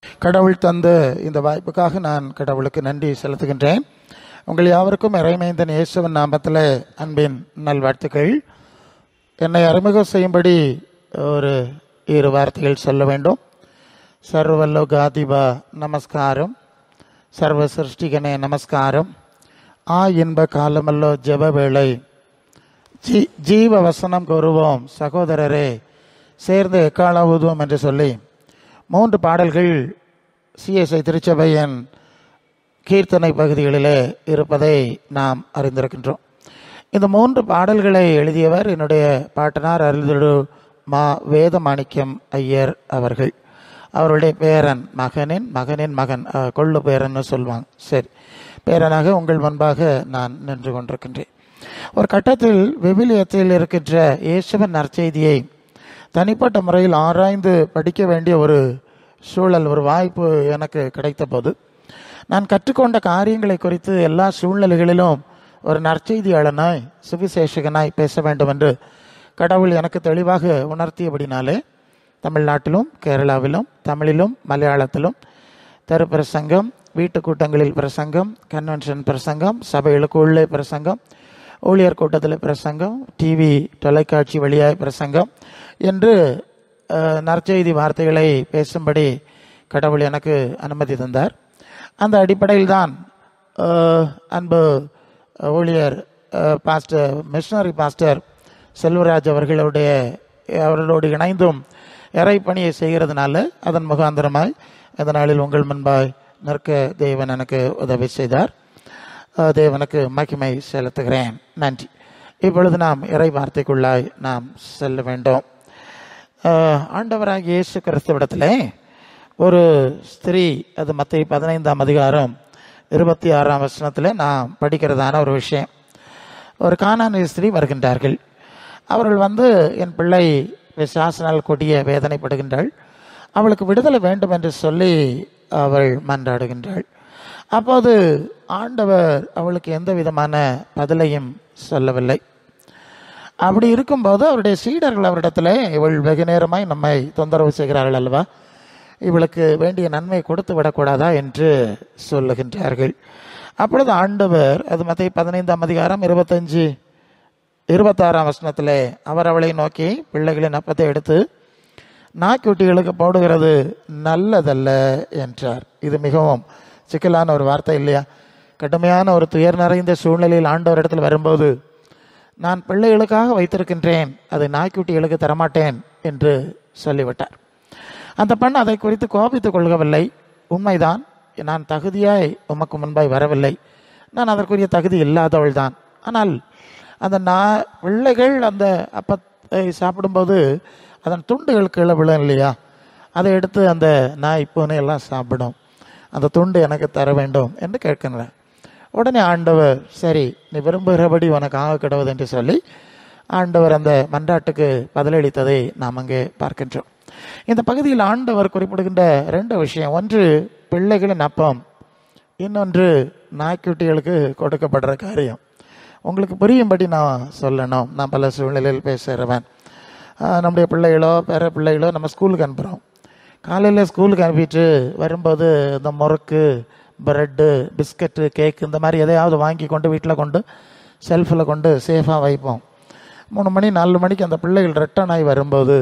கடவுள் தந்த இந்த வாய்ப்புக்காக நான் கடவுளுக்கு நன்றி செலுத்துகின்றேன். உங்கள் யாவருக்கும் இறைமைந்தன் இயேசுவின் நாமத்தில் அன்பின் நல்வாழ்த்துக்கள். என்னை அறிமுகம் செய்யும்படி ஒரு இரு வார்த்தைகள் சொல்ல வேண்டும். சர்வலோகாதிபா நமஸ்காரம், சர்வ சிருஷ்டிகனே நமஸ்காரம். இன்ப காலமல்லோ ஜெப வேளை, ஜீவ வசனம் கூறுவோம் சகோதரரே, சேர்ந்து எக்கால ஊதுவோம் என்று சொல்லி 3 பாடல்கள் சிஎஸ்ஐ திருச்சபையின் கீர்த்தனை பகுதிகளிலே இருப்பதை நாம் அறிந்திருக்கின்றோம். இந்த 3 பாடல்களை எழுதியவர் என்னுடைய பாட்டனார் அருள்திரு மா வேதமாணிக்கம் ஐயர் அவர்கள். அவருடைய பேரன், மகனின் மகன், கொள்ளு பேரன்னு சொல்லுவாங்க. சரி, பேரனாக உங்கள் முன்பாக நான் நின்று கொண்டிருக்கின்றேன். ஒரு கட்டத்தில் விவிலியத்தில் இருக்கின்ற இயேசுவின் நற்செய்தியை தனிப்பட்ட முறையில் ஆராய்ந்து படிக்க வேண்டிய ஒரு சூழல், ஒரு வாய்ப்பு எனக்கு கிடைத்த போது, நான் கற்றுக்கொண்ட காரியங்களை குறித்து எல்லா சூழ்நிலைகளிலும் ஒரு நற்செய்தியாளனாய் சுவிசேஷகனாய் பேச வேண்டும் என்று கடவுள் எனக்கு தெளிவாக உணர்த்தியபடினாலே தமிழ்நாட்டிலும் கேரளாவிலும் தமிழிலும் மலையாளத்திலும் தெரு பிரசங்கம், வீட்டு கூட்டங்களில் பிரசங்கம், கன்வென்ஷன் பிரசங்கம், சபைகளுக்கு உள்ளே பிரசங்கம், ஊழியர் கூட்டத்தில் பிரசங்கம், டிவி தொலைக்காட்சி வழியாய் பிரசங்கம் என்று நற்செய்தி வார்த்தைகளை பேசும்படி கடவுள் எனக்கு அனுமதி தந்தார். அந்த அடிப்படையில் தான் அன்பு ஊழியர் பாஸ்டர், மிஷனரி பாஸ்டர் செல்வராஜ் அவர்களோடு இணைந்தும் இறை பணியை செய்கிறதுனால அதன் முகாந்திரமாய் இந்த நாளில் உங்கள் முன்பாய் நிற்க தேவன் எனக்கு உதவி செய்தார். தேவனுக்கு மகிமை செலுத்துகிறேன். நன்றி. இப்பொழுது நாம் இறை வார்த்தைக்குள்ளாய் நாம் செல்ல வேண்டும். ஆண்டவராகிய இயேசு கிறிஸ்துவிடத்தில் ஒரு ஸ்திரீ, அது மத்தேயு 15ஆம் அதிகாரம் 26ஆம் வசனத்தில் நாம் படிக்கிறதான ஒரு விஷயம். ஒரு கானானிய ஸ்திரீ வருகின்றார்கள். அவர்கள் என் பிள்ளை பிசாசினால் கொடிய வேதனைப்படுகின்றாள், அவளுக்கு விடுதலை வேண்டும் என்று சொல்லி அவள் மன்றாடுகின்றாள். அப்போது ஆண்டவர் அவளுக்கு எந்த விதமான பதிலையும் சொல்லவில்லை. அப்படி இருக்கும்போது அவருடைய சீடர்கள் அவரிடத்தில், இவள் வெகு நேரமாய் நம்மை தொந்தரவு செய்கிறார்கள் அல்லவா, இவளுக்கு வேண்டிய நன்மை கொடுத்து விடக்கூடாதா என்று சொல்லுகின்றார்கள். அப்பொழுது ஆண்டவர், அது மத்தேயு 15ஆம் அதிகாரம் 26ஆம் வசனத்தில், அவர் அவளை நோக்கி, பிள்ளைகளின் அப்பத்தை எடுத்து நாய்க்குட்டிகளுக்கு போடுகிறது நல்லதல்ல என்றார். இது மிகவும் சிக்கலான ஒரு வார்த்தை இல்லையா? கடுமையான ஒரு துயர் நிறைந்த சூழ்நிலையில் ஆண்டவர் இடத்தில் வரும்போது, நான் பிள்ளைகளுக்காக வைத்திருக்கின்றேன், அதை நாய்க்குட்டிகளுக்கு தரமாட்டேன் என்று சொல்லிவிட்டார். அந்த பெண் அதை குறித்து கோபித்துக் கொள்கவில்லை. உண்மைதான், நான் தகுதியாய் உமக்கு முன்பாய் வரவில்லை, நான் அதற்குரிய தகுதி இல்லாதவள் தான். ஆனால் அந்த பிள்ளைகள் அந்த அப்பத்தை சாப்பிடும்போது அதன் துண்டுகள் கீழே விழும் இல்லையா, அதை எடுத்து அந்த நாய் பூனை எல்லாம் சாப்பிடும், அந்த துண்டு எனக்கு தர வேண்டும் என்று கேட்கின்றார். உடனே ஆண்டவர், சரி, நீ விரும்புகிறபடி உனக்கு ஆக கிடவது என்று சொல்லி ஆண்டவர் அந்த மன்றாட்டுக்கு பதிலளித்ததை நாம் அங்கே பார்க்கின்றோம். இந்த பகுதியில் ஆண்டவர் குறிப்பிடுகின்ற 2 விஷயம். ஒன்று பிள்ளைகளின் அப்பம், இன்னொன்று நாய்க்குட்டிகளுக்கு கொடுக்கப்படுற காரியம். உங்களுக்கு புரியும்படி நான் சொல்லணும். நான் பல சூழ்நிலையில் பேசுகிறவன். நம்முடைய பிள்ளைகளோ பேர பிள்ளைகளோ நம்ம ஸ்கூலுக்கு அனுப்புகிறோம். காலையில் ஸ்கூலுக்கு அனுப்பிட்டு வரும்போது இந்த முறுக்கு, ப்ரெட்டு, பிஸ்கட்டு, கேக்கு இந்த மாதிரி எதையாவது வாங்கி கொண்டு வீட்டில் கொண்டு செல்ஃபில் கொண்டு சேஃபாக வைப்போம். 3 மணி 4 மணிக்கு அந்த பிள்ளைகள் ரிட்டர்ன் ஆகி வரும்போது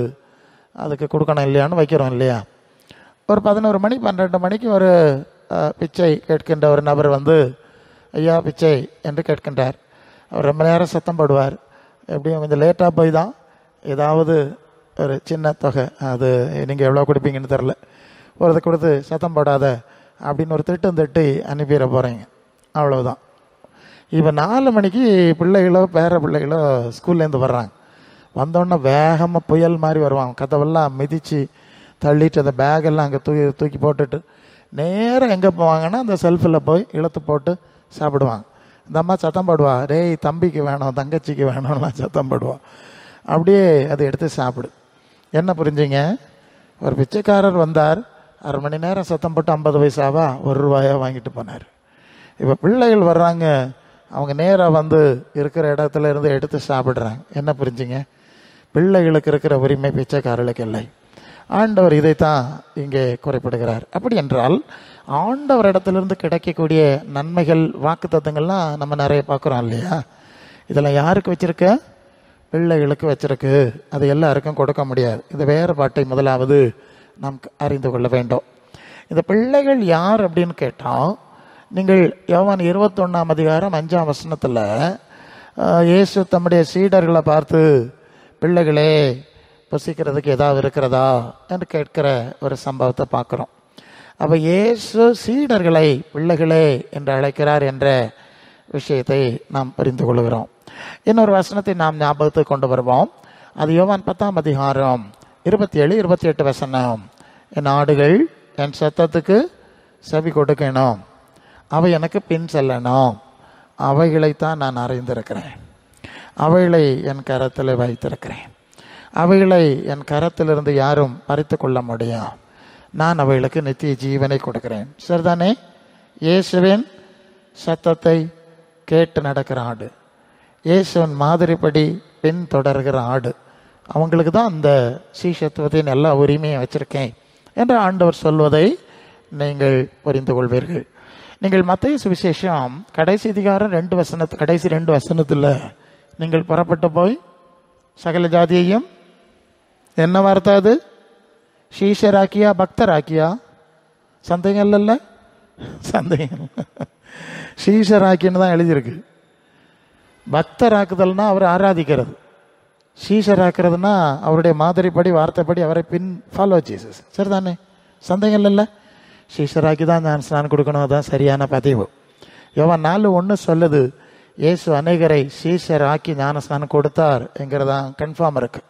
அதுக்கு கொடுக்கணும் இல்லையான்னு வைக்கிறோம் இல்லையா? ஒரு 11 மணி 12 மணிக்கு ஒரு பிச்சை கேட்கின்ற ஒரு நபர் ஐயா பிச்சை என்று கேட்கின்றார். அவர் ரொம்ப நேரம் சத்தம் போடுவார். எப்படியும் கொஞ்சம் லேட்டாக போய் தான் ஏதாவது ஒரு சின்ன தொகை, அது நீங்கள் எவ்வளோ கொடுப்பீங்கன்னு தெரில, ஒரு கொடுத்து சத்தம் போடாத அப்படின்னு ஒரு திட்டி அனுப்பிட போகிறீங்க, அவ்வளவுதான். இப்போ 4 மணிக்கு பிள்ளைகளோ பேர பிள்ளைகளோ ஸ்கூல்லேருந்து வர்றாங்க. வந்தோடனே வேகமாக புயல் மாதிரி வருவாங்க. கதவெல்லாம் மிதித்து தள்ளிட்டு அந்த பேகெல்லாம் அங்கே தூக்கி போட்டுட்டு நேராக எங்கே போவாங்கன்னா அந்த செல்ஃபில் போய் இழுத்து போட்டு சாப்பிடுவாங்க. இந்த அம்மா சத்தம் போடுவா, டேய் தம்பிக்கு வேணும் தங்கச்சிக்கு வேணும்லாம் சத்தம் போடுவா. அப்படியே அதை எடுத்து சாப்பிடு. என்ன புரிஞ்சுங்க? ஒரு பிச்சைக்காரர் வந்தார், 1/2 மணி நேரம் சத்தம் போட்டு 50 பைசாவா 1 ரூபாயா வாங்கிட்டு போனார். இப்போ பிள்ளைகள் வர்றாங்க, அவங்க நேராக இருக்கிற இடத்துல இருந்து எடுத்து சாப்பிட்றாங்க. என்ன புரிஞ்சுங்க? பிள்ளைகளுக்கு இருக்கிற உரிமை பிச்சைக்காரர்களுக்கு இல்லை. ஆண்டவர் இதைத்தான் இங்கே குறிப்பிடுகிறார். அப்படி என்றால் ஆண்டவரிடத்திலிருந்து கிடைக்கக்கூடிய நன்மைகள், வாக்கு தத்தங்கள்லாம் நம்ம நிறைய பார்க்குறோம் இல்லையா? இதெல்லாம் யாருக்கு வச்சிருக்க? பிள்ளைகளுக்கு வச்சிருக்கு. அது எல்லாருக்கும் கொடுக்க முடியாது. இந்த வேறுபாட்டை முதலாவது நாம் அறிந்து கொள்ள வேண்டும். இந்த பிள்ளைகள் யார் அப்படின்னு கேட்டால், நீங்கள் யோவான் 21ஆம் அதிகாரம் 5ஆம் வசனத்தில் இயேசு தம்முடைய சீடர்களை பார்த்து, பிள்ளைகளே புசிக்கிறதுக்கு ஏதாவது இருக்கிறதா என்று கேட்கிற ஒரு சம்பவத்தை பார்க்குறோம். அப்போ இயேசு சீடர்களை பிள்ளைகளே என்று அழைக்கிறார் என்ற விஷயத்தை நாம் புரிந்து கொள்கிறோம். இன்னொரு வசனத்தை நாம் ஞாபகத்துக்கு கொண்டு வருவோம். அது யோவான் 10ஆம் அதிகாரம் 27, 28 வசனம். என் ஆடுகள் என் சத்தத்துக்கு செவி கொடுக்கணும், அவை எனக்கு பின் செல்லணும், அவைகளைத்தான் நான் அறிந்திருக்கிறேன், அவைகளை என் கரத்தில் வைத்திருக்கிறேன், அவைகளை என் கரத்திலிருந்து யாரும் பறித்து கொள்ள முடியும், நான் அவைகளுக்கு நித்திய ஜீவனை கொடுக்கிறேன். சரிதானே? இயேசுவின் சத்தத்தை கேட்டு நடக்கிற ஆடு, இயேசுவின் மாதிரிப்படி பின் தொடர்கிற ஆடு, அவங்களுக்கு தான் அந்த சீஷத்துவத்தின் எல்லா உரிமையும் வச்சிருக்கேன் என்று ஆண்டவர் சொல்வதை நீங்கள் புரிந்து கொள்வீர்கள். நீங்கள் மத்தேயு சுவிசேஷம் கடைசி அதிகாரம் கடைசி 2 வசனத்தில் நீங்கள் புறப்பட்டு போய் சகல ஜாதியையும், என்ன வார்த்தை அது? சீஷராக்கியா பக்தராக்கியா? சந்தேகம் இல்லைல்ல? சந்தேகம். சீஷராக்கின்னு தான் எழுதியிருக்கு. பக்தராக்குதல்னா அவர் ஆராதிக்கிறது, சீஷராக்குறதுனா அவருடைய மாதிரிப்படி வார்த்தைப்படி அவரை பின் ஃபாலோ ஜீசஸ். சரிதானே? சந்தேகம் இல்லைல்ல? சீஷராக்கி தான் நான் ஸ்நானம் கொடுக்கணும், அதுதான் சரியான பதிவு. யோவான் 4:1 சொல்லுது, இயேசு அநேகரை சீஷராக்கி ஞான ஸ்நானம் கொடுத்தார் என்கிறதான் கன்ஃபார்ம் இருக்கு.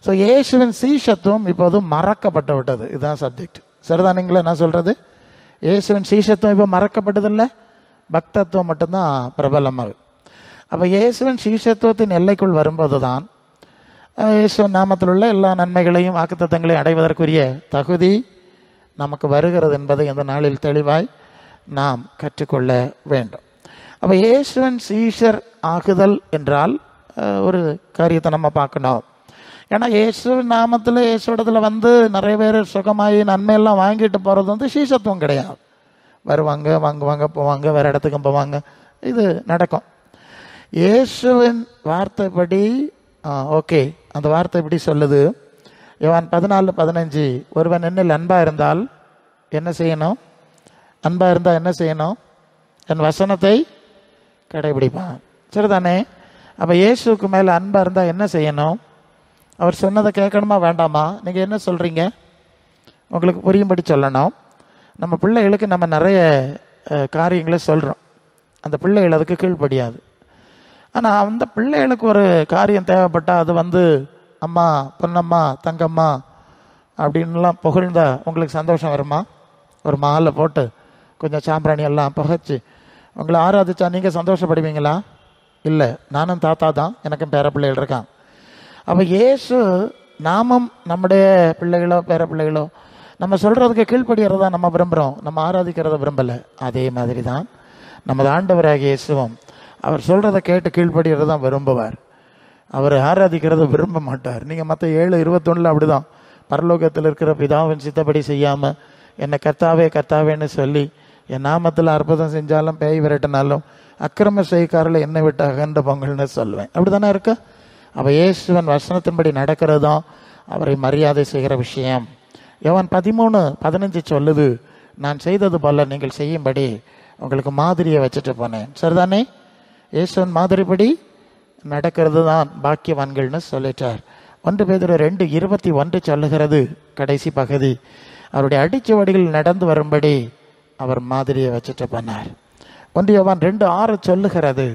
ஸோ இயேசுவின் சீஷத்துவம் இப்போது மறக்கப்பட்டு விட்டது. இதுதான் சப்ஜெக்ட். சரிதானுங்களா நான் சொல்றது? இயேசுவின் சீஷத்துவம் இப்போ மறக்கப்பட்டதில்லை, பக்தத்துவம் மட்டும்தான் பிரபலமாகும். அப்போ இயேசுவின் சீஷத்துவத்தின் எல்லைக்குள் வரும்போது தான் இயேசுவின் நாமத்தில் உள்ள எல்லா நன்மைகளையும் வாக்குத்தத்தங்களையும் அடைவதற்குரிய தகுதி நமக்கு வருகிறது என்பதை இந்த நாளில் தெளிவாய் நாம் கற்றுக்கொள்ள வேண்டும். அப்போ இயேசுவின் சீஷர் ஆகுதல் என்றால் ஒரு காரியத்தை நம்ம பார்க்கணும். ஏன்னா இயேசு நாமத்தில் இயேசுடத்தில் வந்து நிறைய பேர் சுகமாயி நன்மையெல்லாம் வாங்கிட்டு போகிறது வந்து சீஷத்துவம் கிடையாது. வருவாங்க, வாங்குவாங்க, போவாங்க, வேறு இடத்துக்கும் போவாங்க, இது நடக்கும். இயேசுவின் வார்த்தைப்படி ஓகே, அந்த வார்த்தை எப்படி சொல்லுது? யோவான் 14:15, ஒருவன் என்னில் அன்பாக இருந்தால் என்ன செய்யணும்? அன்பாக இருந்தால் என்ன செய்யணும்? என் வசனத்தை கடைபிடிப்பான். சரிதானே? அப்போ இயேசுக்கு மேலே அன்பாக இருந்தால் என்ன செய்யணும்? அவர் சொன்னதை கேட்கணுமா வேண்டாமா? நீங்கள் என்ன சொல்கிறீங்க? உங்களுக்கு புரியும்படி சொல்லணும். நம்ம பிள்ளைகளுக்கு நம்ம நிறைய காரியங்களை சொல்கிறோம், அந்த பிள்ளைகள் அதுக்கு கீழ்ப்படியாது. ஆனால் அந்த பிள்ளைகளுக்கு ஒரு காரியம் தேவைப்பட்டால் அது வந்து அம்மா, பொன்னம்மா, தங்கம்மா அப்படின்லாம் புகழ்ந்தா உங்களுக்கு சந்தோஷம் வருமா? ஒரு மாலை போட்டு கொஞ்சம் சாம்பிராணி எல்லாம் புகைச்சி உங்களை ஆராதிச்சா நீங்கள் சந்தோஷப்படுவீங்களா? இல்லை. நானும் தாத்தா தான், எனக்கும் பேர பிள்ளைகள் இருக்கான். அப்போ இயேசு நாமும் நம்முடைய பிள்ளைகளோ பேர பிள்ளைகளோ நம்ம சொல்கிறதுக்கு கீழ்ப்படுகிறதா நம்ம விரும்புகிறோம், நம்ம ஆராதிக்கிறத விரும்பலை. அதே மாதிரி தான் நமது ஆண்டவராகிய இயேசுவும் அவர் சொல்கிறத கேட்டு கீழ்ப்படுகிறது தான் விரும்புவார், அவர் ஆராதிக்கிறத விரும்ப மாட்டார். நீங்கள் மற்ற 7:21 அப்படிதான், பரலோகத்தில் இருக்கிற பிதாவின் சித்தப்படி செய்யாமல் என்னை கர்த்தாவே கர்த்தாவேன்னு சொல்லி என் நாமத்தில் அற்புதம் செஞ்சாலும் பேய் விரட்டினாலும் அக்கிரம செய்காரில் என்னை விட்டு அகன்ற பொங்கல்னு சொல்லுவேன். அப்படி தானே இருக்கு. அப்போ இயேசுவன் வசனத்தின்படி நடக்கிறது தான் அவரை மரியாதை செய்கிற விஷயம். யோவான் 13:15 சொல்லுது, நான் செய்தது போல நீங்கள் செய்யும்படி உங்களுக்கு மாதிரியை வச்சுட்டு போனேன். சரிதானே? இயேசுவன் மாதிரிப்படி நடக்கிறது தான் பாக்கியவான்கள்னு சொல்லிட்டார். 1 பேதுரு 2:21 சொல்லுகிறது கடைசி பகுதி, அவருடைய அடிச்சுவடிகள் நடந்து வரும்படி அவர் மாதிரியை வச்சுட்டு போனார். 1 யோவான் 2:6 சொல்லுகிறது,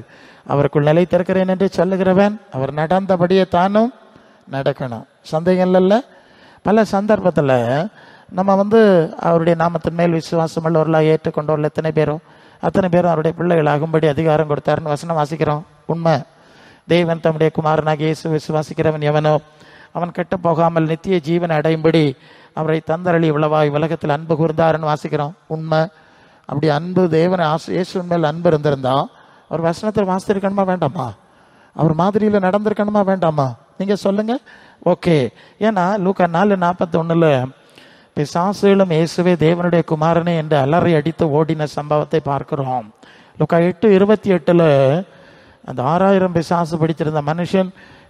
அவருக்குள் நிலைத்திருக்கிறேன் என்று சொல்லுகிறவன் அவர் நடந்தபடியே தானும் நடக்கணும். சந்தேகம் இல்லைல்ல? பல சந்தர்ப்பத்தில் நம்ம வந்து அவருடைய நாமத்தின் மேல் விசுவாசம் உள்ளவர்களாக ஏற்றுக்கொண்டவர்கள் அத்தனை பேரும் அவருடைய பிள்ளைகள் ஆகும்படி அதிகாரம் கொடுத்தாருன்னு வசனம் வாசிக்கிறோம். உண்மை. தேவன் தம்முடைய குமாரனாக இயேசு விசுவாசிக்கிறவன் எவனோ அவன் கெட்டு போகாமல் நித்திய ஜீவனை அடையும்படி அவரை தந்தரளி இவ்வளவாய் உலகத்தில் அன்பு கூர்ந்தாருன்னு வாசிக்கிறோம். உண்மை. அப்படி அன்பு தேவன் இயேசுவின் மேல் அன்பு இருந்திருந்தா அவர் வசனத்தில் வாசித்திருக்கணுமா வேண்டாமா? அவர் மாதிரியில் நடந்திருக்கணுமா வேண்டாமா? நீங்கள் சொல்லுங்கள். ஓகே. ஏன்னா லூக்கா 4:41 பிசாசுகளும் இயேசுவே தேவனுடைய குமாரனே என்று அலறி அடித்து ஓடின சம்பவத்தை பார்க்கிறோம். லூக்கா 8:28 அந்த 6000 பிசாசு பிடித்திருந்த மனுஷன்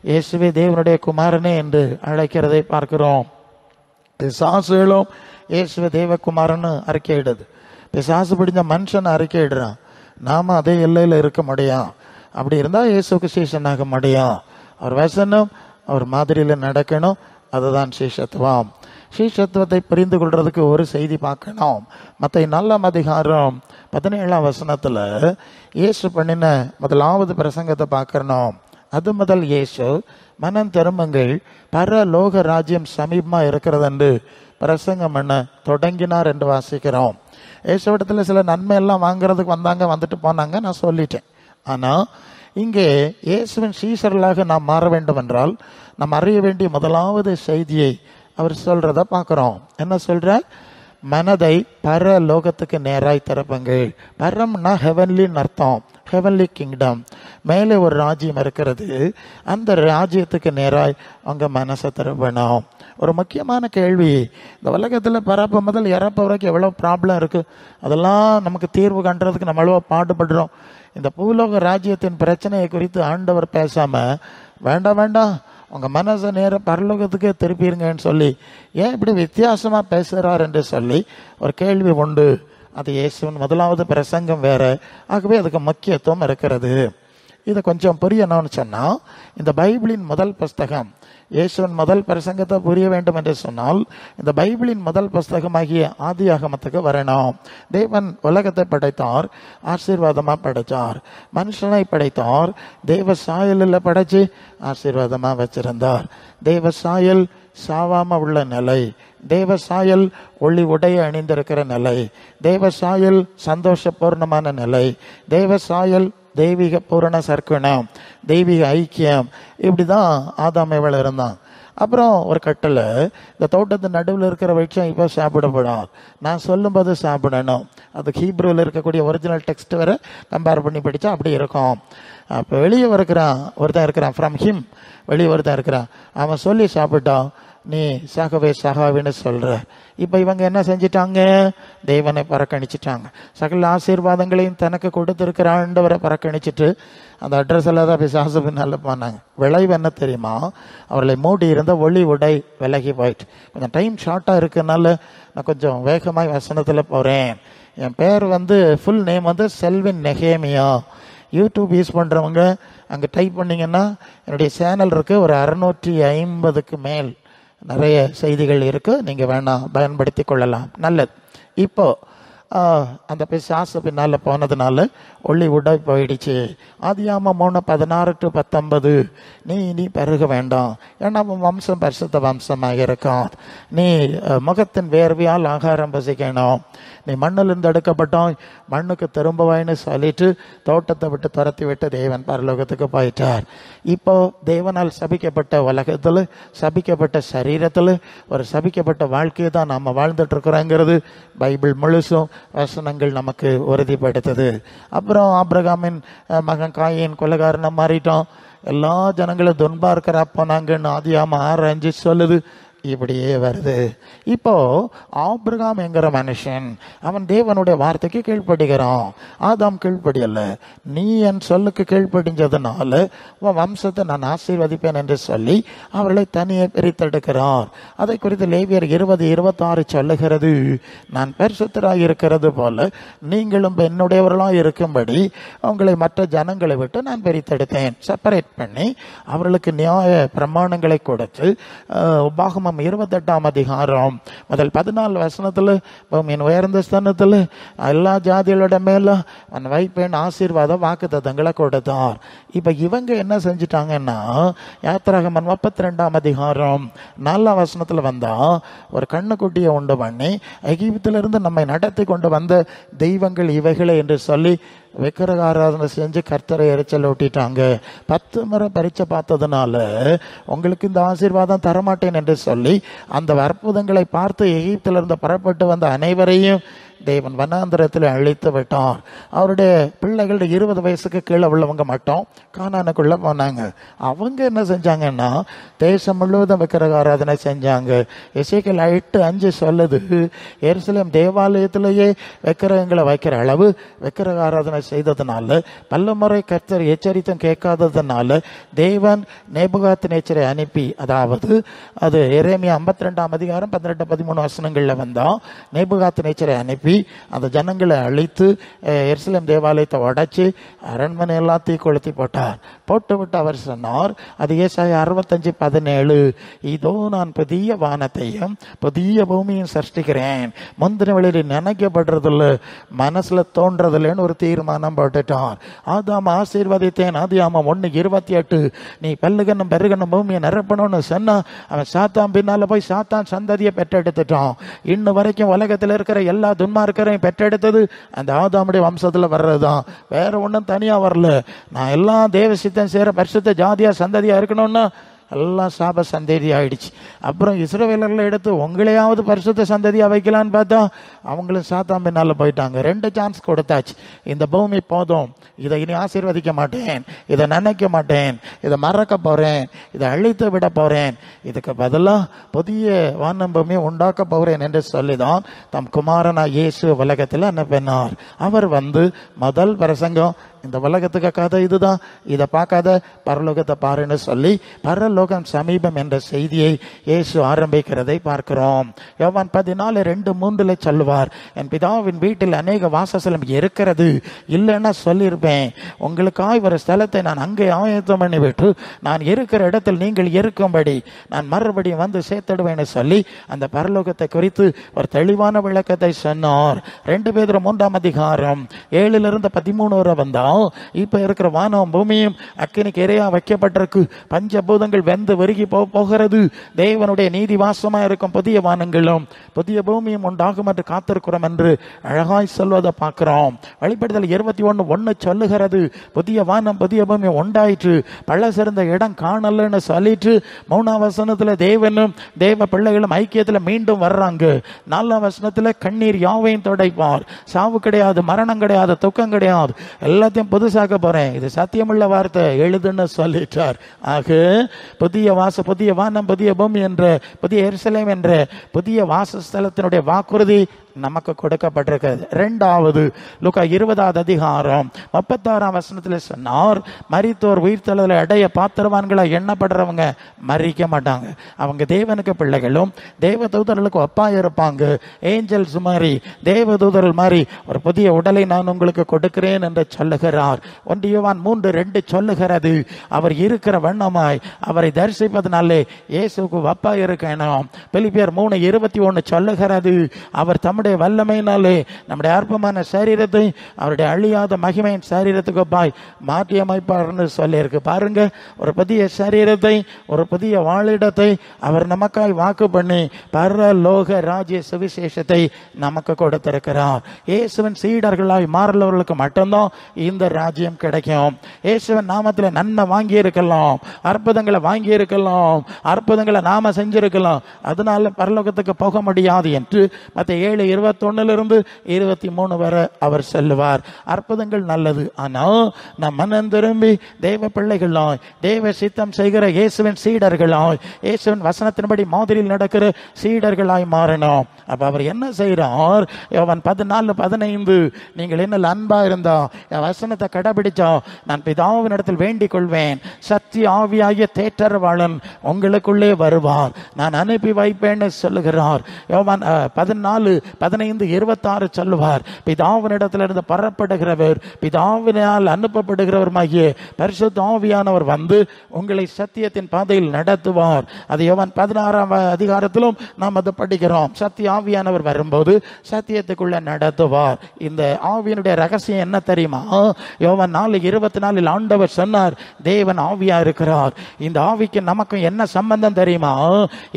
இயேசுவே தேவனுடைய குமாரனே என்று அழைக்கிறதை பார்க்கிறோம். பிசாசுகளும் இயேசுவே தேவகுமாரன்னு அறிக்கையிடுது. பிசாசு பிடிச்ச மனுஷன் அறிக்கையிடுறான். நாம அதே எல்லையில் இருக்க முடியும். அப்படி இருந்தால் இயேசுக்கு சீஷனாக முடியும். அவர் வசனம் அவர் மாதிரியில் நடக்கணும். அதுதான் சீஷத்துவம். சீஷத்துவத்தை புரிந்து கொள்றதுக்கு ஒரு செய்தி பார்க்கணும். மற்ற 4:17 இயேசு பண்ணின முதலாவது பிரசங்கத்தை பார்க்கணும். அது முதல் இயேசு மனம் திரும்புங்கள், பரலோக ராஜ்யம் சமீபமா இருக்கிறது என்று பிரசங்கம் பண்ண தொடங்கினார் என்று வாசிக்கிறோம். இயேசுவிடத்தில் சில நன்மை எல்லாம் வாங்குறதுக்கு வந்தாங்க, வந்துட்டு போனாங்க, நான் சொல்லிட்டேன். ஆனால் இங்கே இயேசுவின் சீஷர்களாக நாம் மாற வேண்டும் என்றால் நாம் அறிய வேண்டிய முதலாவது செய்தியை அவர் சொல்றத பார்க்குறோம். என்ன சொல்ற? மனதை பரலோகத்துக்கு நேராய் திறப்புங்கள். பரம்னா ஹெவன்லின்னு அர்த்தம். ஹெவன்லி கிங்டம், மேலே ஒரு ராஜ்யம் இருக்கிறது. அந்த ராஜ்யத்துக்கு நேராய் அவங்க மனசை திறப்பணும். ஒரு முக்கியமான கேள்வி, இந்த உலகத்தில் பிறப்பு முதல் இறப்பு வரைக்கும் எவ்வளோ ப்ராப்ளம் இருக்குது. அதெல்லாம் நமக்கு தீர்வு கண்டுறதுக்கு நம்ம எவ்வளோ பாடுபடுறோம். இந்த பூலோக ராஜ்யத்தின் பிரச்சனையை குறித்து ஆண்டவர் பேசாமல் வேண்டாம் வேண்டாம் உங்கள் மனசை நேரம் பரலோகத்துக்கே திருப்பிடுங்கன்னு சொல்லி ஏன் இப்படி வித்தியாசமாக பேசுகிறார் என்று சொல்லி ஒரு கேள்வி உண்டு. அது இயேசுவின் முதலாவது பிரசங்கம் வேற. ஆகவே அதுக்கு முக்கியத்துவம் இருக்கிறது. இதை கொஞ்சம் புரியணும்னு சொன்னால், இந்த பைபிளின் முதல் புஸ்தகம், இயேசுவின் முதல் பிரசங்கத்தை புரிய வேண்டும் என்று சொன்னால் இந்த பைபிளின் முதல் புஸ்தகமாகிய ஆதியாகமத்துக்கு வரணும். தேவன் உலகத்தை படைத்தார், ஆசீர்வாதமாக படைத்தார். மனுஷனை படைத்தார், தேவ சாயலில் படைச்சு ஆசீர்வாதமாக வச்சிருந்தார். தேவ சாயல் சாவாம உள்ள நிலை, தேவ சாயல் ஒளி உடைய அணிந்திருக்கிற நிலை, தேவ சாயல் சந்தோஷபூர்ணமான நிலை, தேவ சாயல் தெய்வீக பூரண சர்க்குணம், தெய்வீக ஐக்கியம். இப்படிதான் ஆதாம் ஏவாள் இருந்தான். அப்புறம் ஒரு கட்டளை, இந்த தோட்டத்து நடுவில் இருக்கிற விஷயம் இப்போ சாப்பிடப்படும், நான் சொல்லும்போது சாப்பிடணும். அது ஹீப்ரூவில் இருக்கக்கூடிய ஒரிஜினல் டெக்ஸ்ட் வேற கம்பேர் பண்ணி படித்தா அப்படி இருக்கும். அப்போ வெளியே ஒருத்தன் இருக்கிறான், ஃப்ரம் ஹிம் வெளியே ஒருத்தன் இருக்கிறான், அவன் சொல்லி சாப்பிட்டான், நீ சாகவே சாகாவின்னு சொல்ற. இப்போ இவங்க என்ன செஞ்சிட்டாங்க? தேவனை பறக்கணிச்சிட்டாங்க. சகல ஆசீர்வாதங்களையும் தனக்கு கொடுத்திருக்கிற ஆண்டவரை பறக்கணிச்சிட்டு அந்த அட்ரஸ் எல்லாம் தான் பிசாசு பின்னால் போனாங்க. விளைவு என்ன தெரியுமா? அவர்களை மூடி இருந்த ஒளி உடை விலகி போயிட்டு. கொஞ்சம் டைம் ஷார்ட்டாக இருக்குனால நான் கொஞ்சம் வேகமாக வசனத்தில் போகிறேன். என் பேர் ஃபுல் நேம் செல்வின் நெகேமியா. யூடியூப் யூஸ் பண்ணுறவங்க அங்கே டைப் பண்ணிங்கன்னா என்னுடைய சேனல் இருக்குது. ஒரு 650க்கு மேல் நிறைய செய்திகள் இருக்குது. நீங்கள் வேணால் பயன்படுத்தி கொள்ளலாம். நல்லது. இப்போ அந்த பிசாசு பின்னால் போனதுனால ஒளி உடை போயிடுச்சு. ஆதியாகமம் 3:16-19 நீ பெருக வேண்டாம், ஏன்னா வம்சம் பரிசுத்த வம்சமாக இருக்கும். நீ முகத்தின் வேர்வையால் ஆகாரம் பசிக்கணும். நீ மண்ணிலிருந்து எடுக்கப்பட்டோம், மண்ணுக்கு திரும்பவாயின்னு சொல்லிட்டு தோட்டத்தை விட்டு துரத்தி விட்டு தேவன் பரலோகத்துக்கு போயிட்டார். இப்போ தேவனால் சபிக்கப்பட்ட உலகத்தில், சபிக்கப்பட்ட சரீரத்தில் ஒரு சபிக்கப்பட்ட வாழ்க்கையை தான் நாம் வாழ்ந்துட்டு இருக்கிறோங்கிறது பைபிள் முழுசும் வசனங்கள் நமக்கு உறுதிப்படுத்துது. அப்புறம் ஆபிரகாமின் மகன் காயின் கொலைகாரனை மாறிட்டோம், எல்லா ஜனங்களும் துன்பார்க்கிறா போனாங்கன்னு ஆதியாகமம் 6:5 சொல்லுது. இப்படியே வருது. இப்போ ஆபிரகாம் என்கிற மனுஷன் அவன் தேவனுடைய வார்த்தைக்கு கீழ்ப்படுகிறான். ஆதாம் கீழ்ப்படியல்ல. நீ என் சொல்லுக்கு கீழ்ப்படிஞ்சதுனால உன் வம்சத்தை நான் ஆசீர்வதிப்பேன் என்று சொல்லி அவர்களை தனியே பிரித்தெடுக்கிறார். அதை குறித்து லேவியர் 20:26 சொல்லுகிறது, நான் பரிசுத்தராய் இருக்கிறது போல நீங்களும் என்னுடையவர்களாக இருக்கும்படி உங்களை மற்ற ஜனங்களை விட்டு நான் பிரித்தெடுத்தேன். செப்பரேட் பண்ணி அவர்களுக்கு நியாய பிரமாணங்களை கொடுத்து உபாகமம் 28 முதல் 14 வசனத்துல என் உயர்ந்த ஸ்தானத்துல எல்லா ஜாதிகளோட மேல அவன் வைப்பேன் ஆசீர்வாத வாக்குத்தத்தங்களை கொடுத்தார். இப்ப இவங்க என்ன செஞ்சிட்டாங்கன்னா, யாத்திராகமம் 32 4 வசனத்துல வந்தா ஒரு கண்ணுக்குட்டியை உண்டு பண்ணி எகிப்திலிருந்து நம்மை நடத்தி கொண்டு வந்த தெய்வங்கள் இவைகளே என்று சொல்லி விக்கிரக ஆராதனை செஞ்சு கர்த்தரை எரிச்சல் ஊட்டிட்டாங்க. 10 முறை பரீட்சை பார்த்ததுனால உங்களுக்கு இந்த ஆசீர்வாதம் தரமாட்டேன் என்று சொல்லி அந்த அற்புதங்களை பார்த்து எகிப்திலிருந்து புறப்பட்டு வந்த அனைவரையும் தேவன் வனாந்திரத்தில் அழித்து விட்டார். அவருடைய பிள்ளைகளுடைய 20 வயசுக்கு கீழே உள்ளவங்க மட்டும் கானானுக்குள்ள போனாங்க. அவங்க என்ன செஞ்சாங்கன்னா தேசம் முழுவதும் விக்கிரக ஆராதனை செஞ்சாங்க. எசேக்கியேல் 8:5 சொல்லுது, எருசலேம் தேவாலயத்திலேயே விக்கிரகங்களை வைக்கிற அளவு விக்கிரக ஆராதனை செய்ததுனால, பலமுறை கர்த்தர் எச்சரித்தும் கேட்காததுனால தேவன் நேபுகாத்நேச்சரை அனுப்பி, அதாவது அது எரேமியா 52:18-13 வசனங்கள்ல வந்தா, நேபுகாத்நேச்சரை அனுப்பி அந்த ஜனங்களை அழித்து எருசலேம் தேவாலயத்தை உடைச்சு அரண்மனை எல்லாம் தீ கொளுத்தி போட்டு விட்டு அவர் சொன்னார், அது ஏசாயா 65:17, இதோ நான் புதிய வானத்தையும் புதிய பூமியும் சஷ்டிக்கிறேன், முந்தின வெளியில் நினைக்கப்படுறதில்ல, மனசுல தோன்றதில்லைன்னு ஒரு தீர்மானம் போட்டுட்டார். ஆதாம் ஆசீர்வதித்தேன், ஆதியாகமம் 1:28, நீ பல்லுகனும் பெருகனும் பூமியை நிரப்பணும்னு சொன்னா அவன் சாத்தான் பின்னால போய் சாத்தான் சந்ததியை பெற்றெடுத்துட்டான். இன்னும் வரைக்கும் உலகத்தில் இருக்கிற எல்லா துன்மார்க்கரையும் பெற்றெடுத்தது அந்த ஆதாமுடைய வம்சத்துல வர்றதுதான், வேற ஒன்றும் தனியா வரல. நான் எல்லாம் தேவ சித்தம் சேர பரிசுத்த ஜாதியா சந்ததியா இருக்கணும்னா எல்லாம் சாப சந்ததி ஆயிடுச்சு. அப்புறம் இஸ்ரவேலர்களை எடுத்து உங்களையாவது பரிசுத்த சந்ததியா வைக்கலான்னு பார்த்தா அவங்களும் சாத்தான் பின்னால போயிட்டாங்க. 2 சான்ஸ் கொடுத்தாச்சு. இந்த பூமி போதும், இதை இனி ஆசீர்வதிக்க மாட்டேன், இதை நினைக்க மாட்டேன், இதை மறக்க போறேன், இதை அழித்து விட போறேன், இதுக்கு பதிலாக புதிய வானம் பூமியை உண்டாக்க போறேன் என்று சொல்லிதான் தம் குமாரனா இயேசு உலகத்தில் அனுப்பினார். அவர் வந்து முதல் பிரசங்கம், இந்த உலகத்துக்கு கதை இதுதான், இதை பார்க்காத பரலோகத்தை பாருன்னு சொல்லி பரலோகம் சமீபம் என்ற செய்தியை இயேசு ஆரம்பிக்கிறதை பார்க்கிறோம். யோவான் 14:2-3 சொல்லுவார், என் பிதாவின் வீட்டில் அநேக வாசஸ்தலம் இருக்கிறது, இல்லைன்னா சொல்லியிருப்பேன், உங்களுக்காய் ஒரு ஸ்தலத்தை நான் அங்கே ஆயத்தம் பண்ணி விட்டு நான் இருக்கிற இடத்தில் நீங்கள் இருக்கும்படி நான் மறுபடியும் வந்து சேர்த்துடுவேன்னு சொல்லி அந்த பரலோகத்தை குறித்து ஒரு தெளிவான விளக்கத்தை சொன்னார். 2 பேதுரு 3:7-13 வரை வந்தா, இப்ப இருக்கிற வானம் பூமியும் அக்கினிக்கு இரையா வைக்கப்பட்டிருக்கு, பஞ்சபூதங்கள் வெந்து வெறுகி போகிறது, தேவனுடைய நீதி வாசமா இருக்கும் புதிய வானங்களும் புதிய பூமியும் உண்டாகும் என்று காத்திருக்கிறோம் என்று அழகாய் சொல்வதை பார்க்கிறோம். வெளிப்படுத்தல் 21:1 சொல்லுகிறது, புதிய வானம் புதிய பூமி உண்டாயிற்று, பள்ள சிறந்த இடம் காணலன்னு சொல்லிட்டு 3ஆம் வசனத்துல தேவனும் தேவ பிள்ளைகளும் ஐக்கியத்துல மீண்டும் வர்றாங்க. 4ஆம் வசனத்துல கண்ணீர் யாவையும் துடைப்பார், சாவு கிடையாது, மரணம் கிடையாது, துக்கம் கிடையாது, எல்லாத்தையும் புதுசாக்க போறேன், இது சத்தியமுள்ள வார்த்தை எழுதுன்னு சொல்லிட்டார். ஆக புதிய வானம் புதிய பூமி என்ற புதிய எருசலேம் என்ற புதிய வாசஸ்தலத்தினுடைய வாக்குறுதி நமக்கு கொடுக்கப்பட்டிருக்கிறது. 2வது லூக்கா 20:36 சொன்னார், மரித்தோர் உயிர்த்தெழுதலை அடைய பாத்திரவான்களை எண்ணப்படுறவங்க மறிக்க மாட்டாங்க, அவங்க தேவனுக்கு பிள்ளைகளும் தேவதூதர்களுக்கு ஒப்பா இருப்பாங்க. ஏஞ்சல்ஸ் மாதிரி தேவதூதர்கள் மாதிரி ஒரு புதிய உடலை நான் உங்களுக்கு கொடுக்கிறேன் என்று சொல்லுகிறார். 1 யோவான் 3:2 சொல்லுகிறது, அவர் இருக்கிற வண்ணமாய் அவரை தரிசிப்பதனாலே இயேசுக்கு ஒப்பா இருக்கணும். பிலிப்பியர் 3:21 சொல்லுகிறது, அவர் தம்முடைய வல்லமையினாலே நம்முடைய அற்பமான சரீரத்தை அவருடைய அழியாத மகிமையின் சரீரத்துக்கு பாய் மாற்றி அமைப்பார்னு சொல்லியிருக்கு. பாருங்க, ஒரு புதிய சரீரத்தை ஒரு புதிய வாழிடத்தை அவர் நமக்காய் வாக்கு பண்ணி பரலோக ராஜ்ய சுவிசேஷத்தை நமக்கு கொடுத்திருக்கிறார். இயேசுவின் சீடர்களாய் மாறலவர்களுக்கு மட்டும்தான் இந்த ராஜ்யம் கிடைக்கும். இயேசுவின் நாமத்தில் நன்மை வாங்கி இருக்கலாம், அற்புதங்களை வாங்கி இருக்கலாம், அற்புதங்களை நாம செஞ்சிருக்கலாம், அதனால பரலோகத்துக்கு போக முடியாது என்று மத்தேயு 7:21-23 வரை அவர் சொல்லுவார். அற்புதங்கள் நல்லது, ஆனா நம் மனம் திரும்பி தேவ பிள்ளைகளாய் தேவ சித்தம் செய்கிற இயேசுவின் சீடர்களாய் இயேசுவின் வசனத்தின்படி மாதிரியில் நடக்கிற சீடர்களாய் மாறணும். அப்ப அவர் என்ன செய்யறார்? யோவான் 14:15, நீங்கள் என்ன அன்பா இருந்தா என் வசனத்தை கடைபிடிச்சா நான் பிதாவின் இடத்தில் வேண்டிக் கொள்வேன், சத்திய ஆவியாகிய தேற்றரவாளன் உங்களுக்குள்ளே வருவார், நான் அனுப்பி வைப்பேன்னு சொல்லுகிறார். யோவான் 14:15-26 சொல்லுவார், பிதாவினிடத்திலிருந்து பரப்படுகிறவர் பிதாவினால் அனுப்பப்படுகிறவருமாகிய பரிசுத்த ஆவியானவர் வந்து உங்களை சத்தியத்தின் பாதையில் நடத்துவார். அது யோவான் 16ஆம் அதிகாரத்திலும் நாம் அதை படிக்கிறோம். சத்திய ஆவியானவர் வரும்போது சத்தியத்துக்குள்ள நடத்துவார். இந்த ஆவியினுடைய ரகசியம் என்ன தெரியுமா? யோவான் 4:24 ஆண்டவர் சொன்னார், தேவன் ஆவியா இருக்கிறார். இந்த ஆவிக்கு நமக்கும் என்ன சம்பந்தம் தெரியுமா?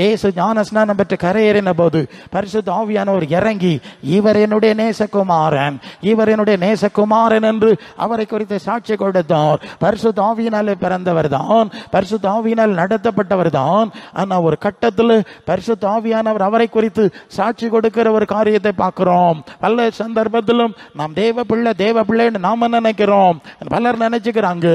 இயேசு ஞான ஸ்நானம் பெற்று கரையேறின போது பரிசுத்த ஆவியானவர் இறங்கி இறங்கி இவர் என்னுடைய நேசகுமாரன், இவர் என்னுடைய நேசகுமாரன் என்று அவரை குறித்து சாட்சி கொடுத்தார். பரிசுத்த ஆவியினாலே பிறந்தவர் தான், பரிசுத்த ஆவியினால் நடத்தப்பட்டவர் தான். ஆனா ஒரு கட்டத்தில் பரிசுத்த ஆவியானவர் அவரை குறித்து சாட்சி கொடுக்கிற ஒரு காரியத்தை பார்க்கிறோம். பல சந்தர்ப்பத்திலும் நாம் தேவ பிள்ளைன்னு நாம நினைக்கிறோம், பலர் நினைச்சுக்கிறாங்க,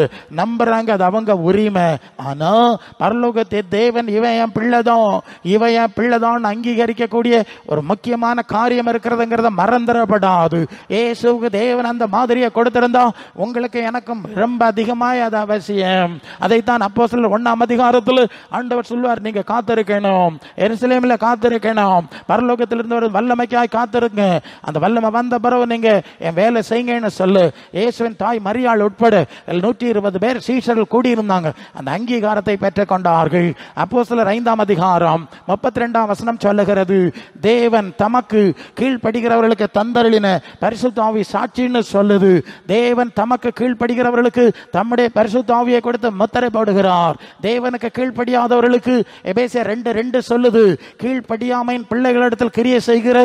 நம்புறாங்க, அது அவங்க உரிமை. ஆனா பரலோகத்தை தேவன் இவன் என் பிள்ளைதான், இவன் என் பிள்ளைதான் அங்கீகரிக்கக்கூடிய ஒரு முக்கியமான காரியம் இருக்கிறதுங்கிறத மறந்துடப்படாது. இயேசுவுக்கு தேவன் அந்த மாதிரியை கொடுத்திருந்தா உங்களுக்கு எனக்கும் ரொம்ப அதிகமாய் அது அவசியம். அதைத்தான் அப்போஸ்தலர் 1ஆம் அதிகாரத்தில் ஆண்டவர் சொல்வார், நீங்க காத்திருக்கணும், எருசலேமில் காத்திருக்கணும், பரலோகத்திலிருந்து ஒரு வல்லமைக்காய் காத்திருங்க, அந்த வல்லமை வந்த பிறகு நீங்க என் வேலை செய்யுங்கன்னு சொல்லு. இயேசுவின் தாய் மரியாள் உட்பட 120 பேர் சீஷர்கள் கூடியிருந்தாங்க, அந்த அங்கீகாரத்தை பெற்றுக் கொண்டார்கள். அப்போஸ்தலர் 5ஆம் அதிகாரம் 32ஆம் வசனம் சொல்லுகிறது, தேவன் தமக்கு கீழ்ப்படுகிறவர்களுக்கு தந்தருளின பரிசுத்த ஆவி சாட்சின்னு சொல்லுது. தேவன் தமக்கு கீழ்ப்படுகிறவர்களுக்கு தம்முடைய பரிசுத்த ஆவியை கொடுத்து முத்திரை போடுகிறார். தேவனுக்கு கீழ்ப்படியாதவர்களுக்கு எபேசியர் 2:2 சொல்லுது, கீழ்ப்படியாமையின் பிள்ளைகளிடத்தில் கிரியை செய்கிற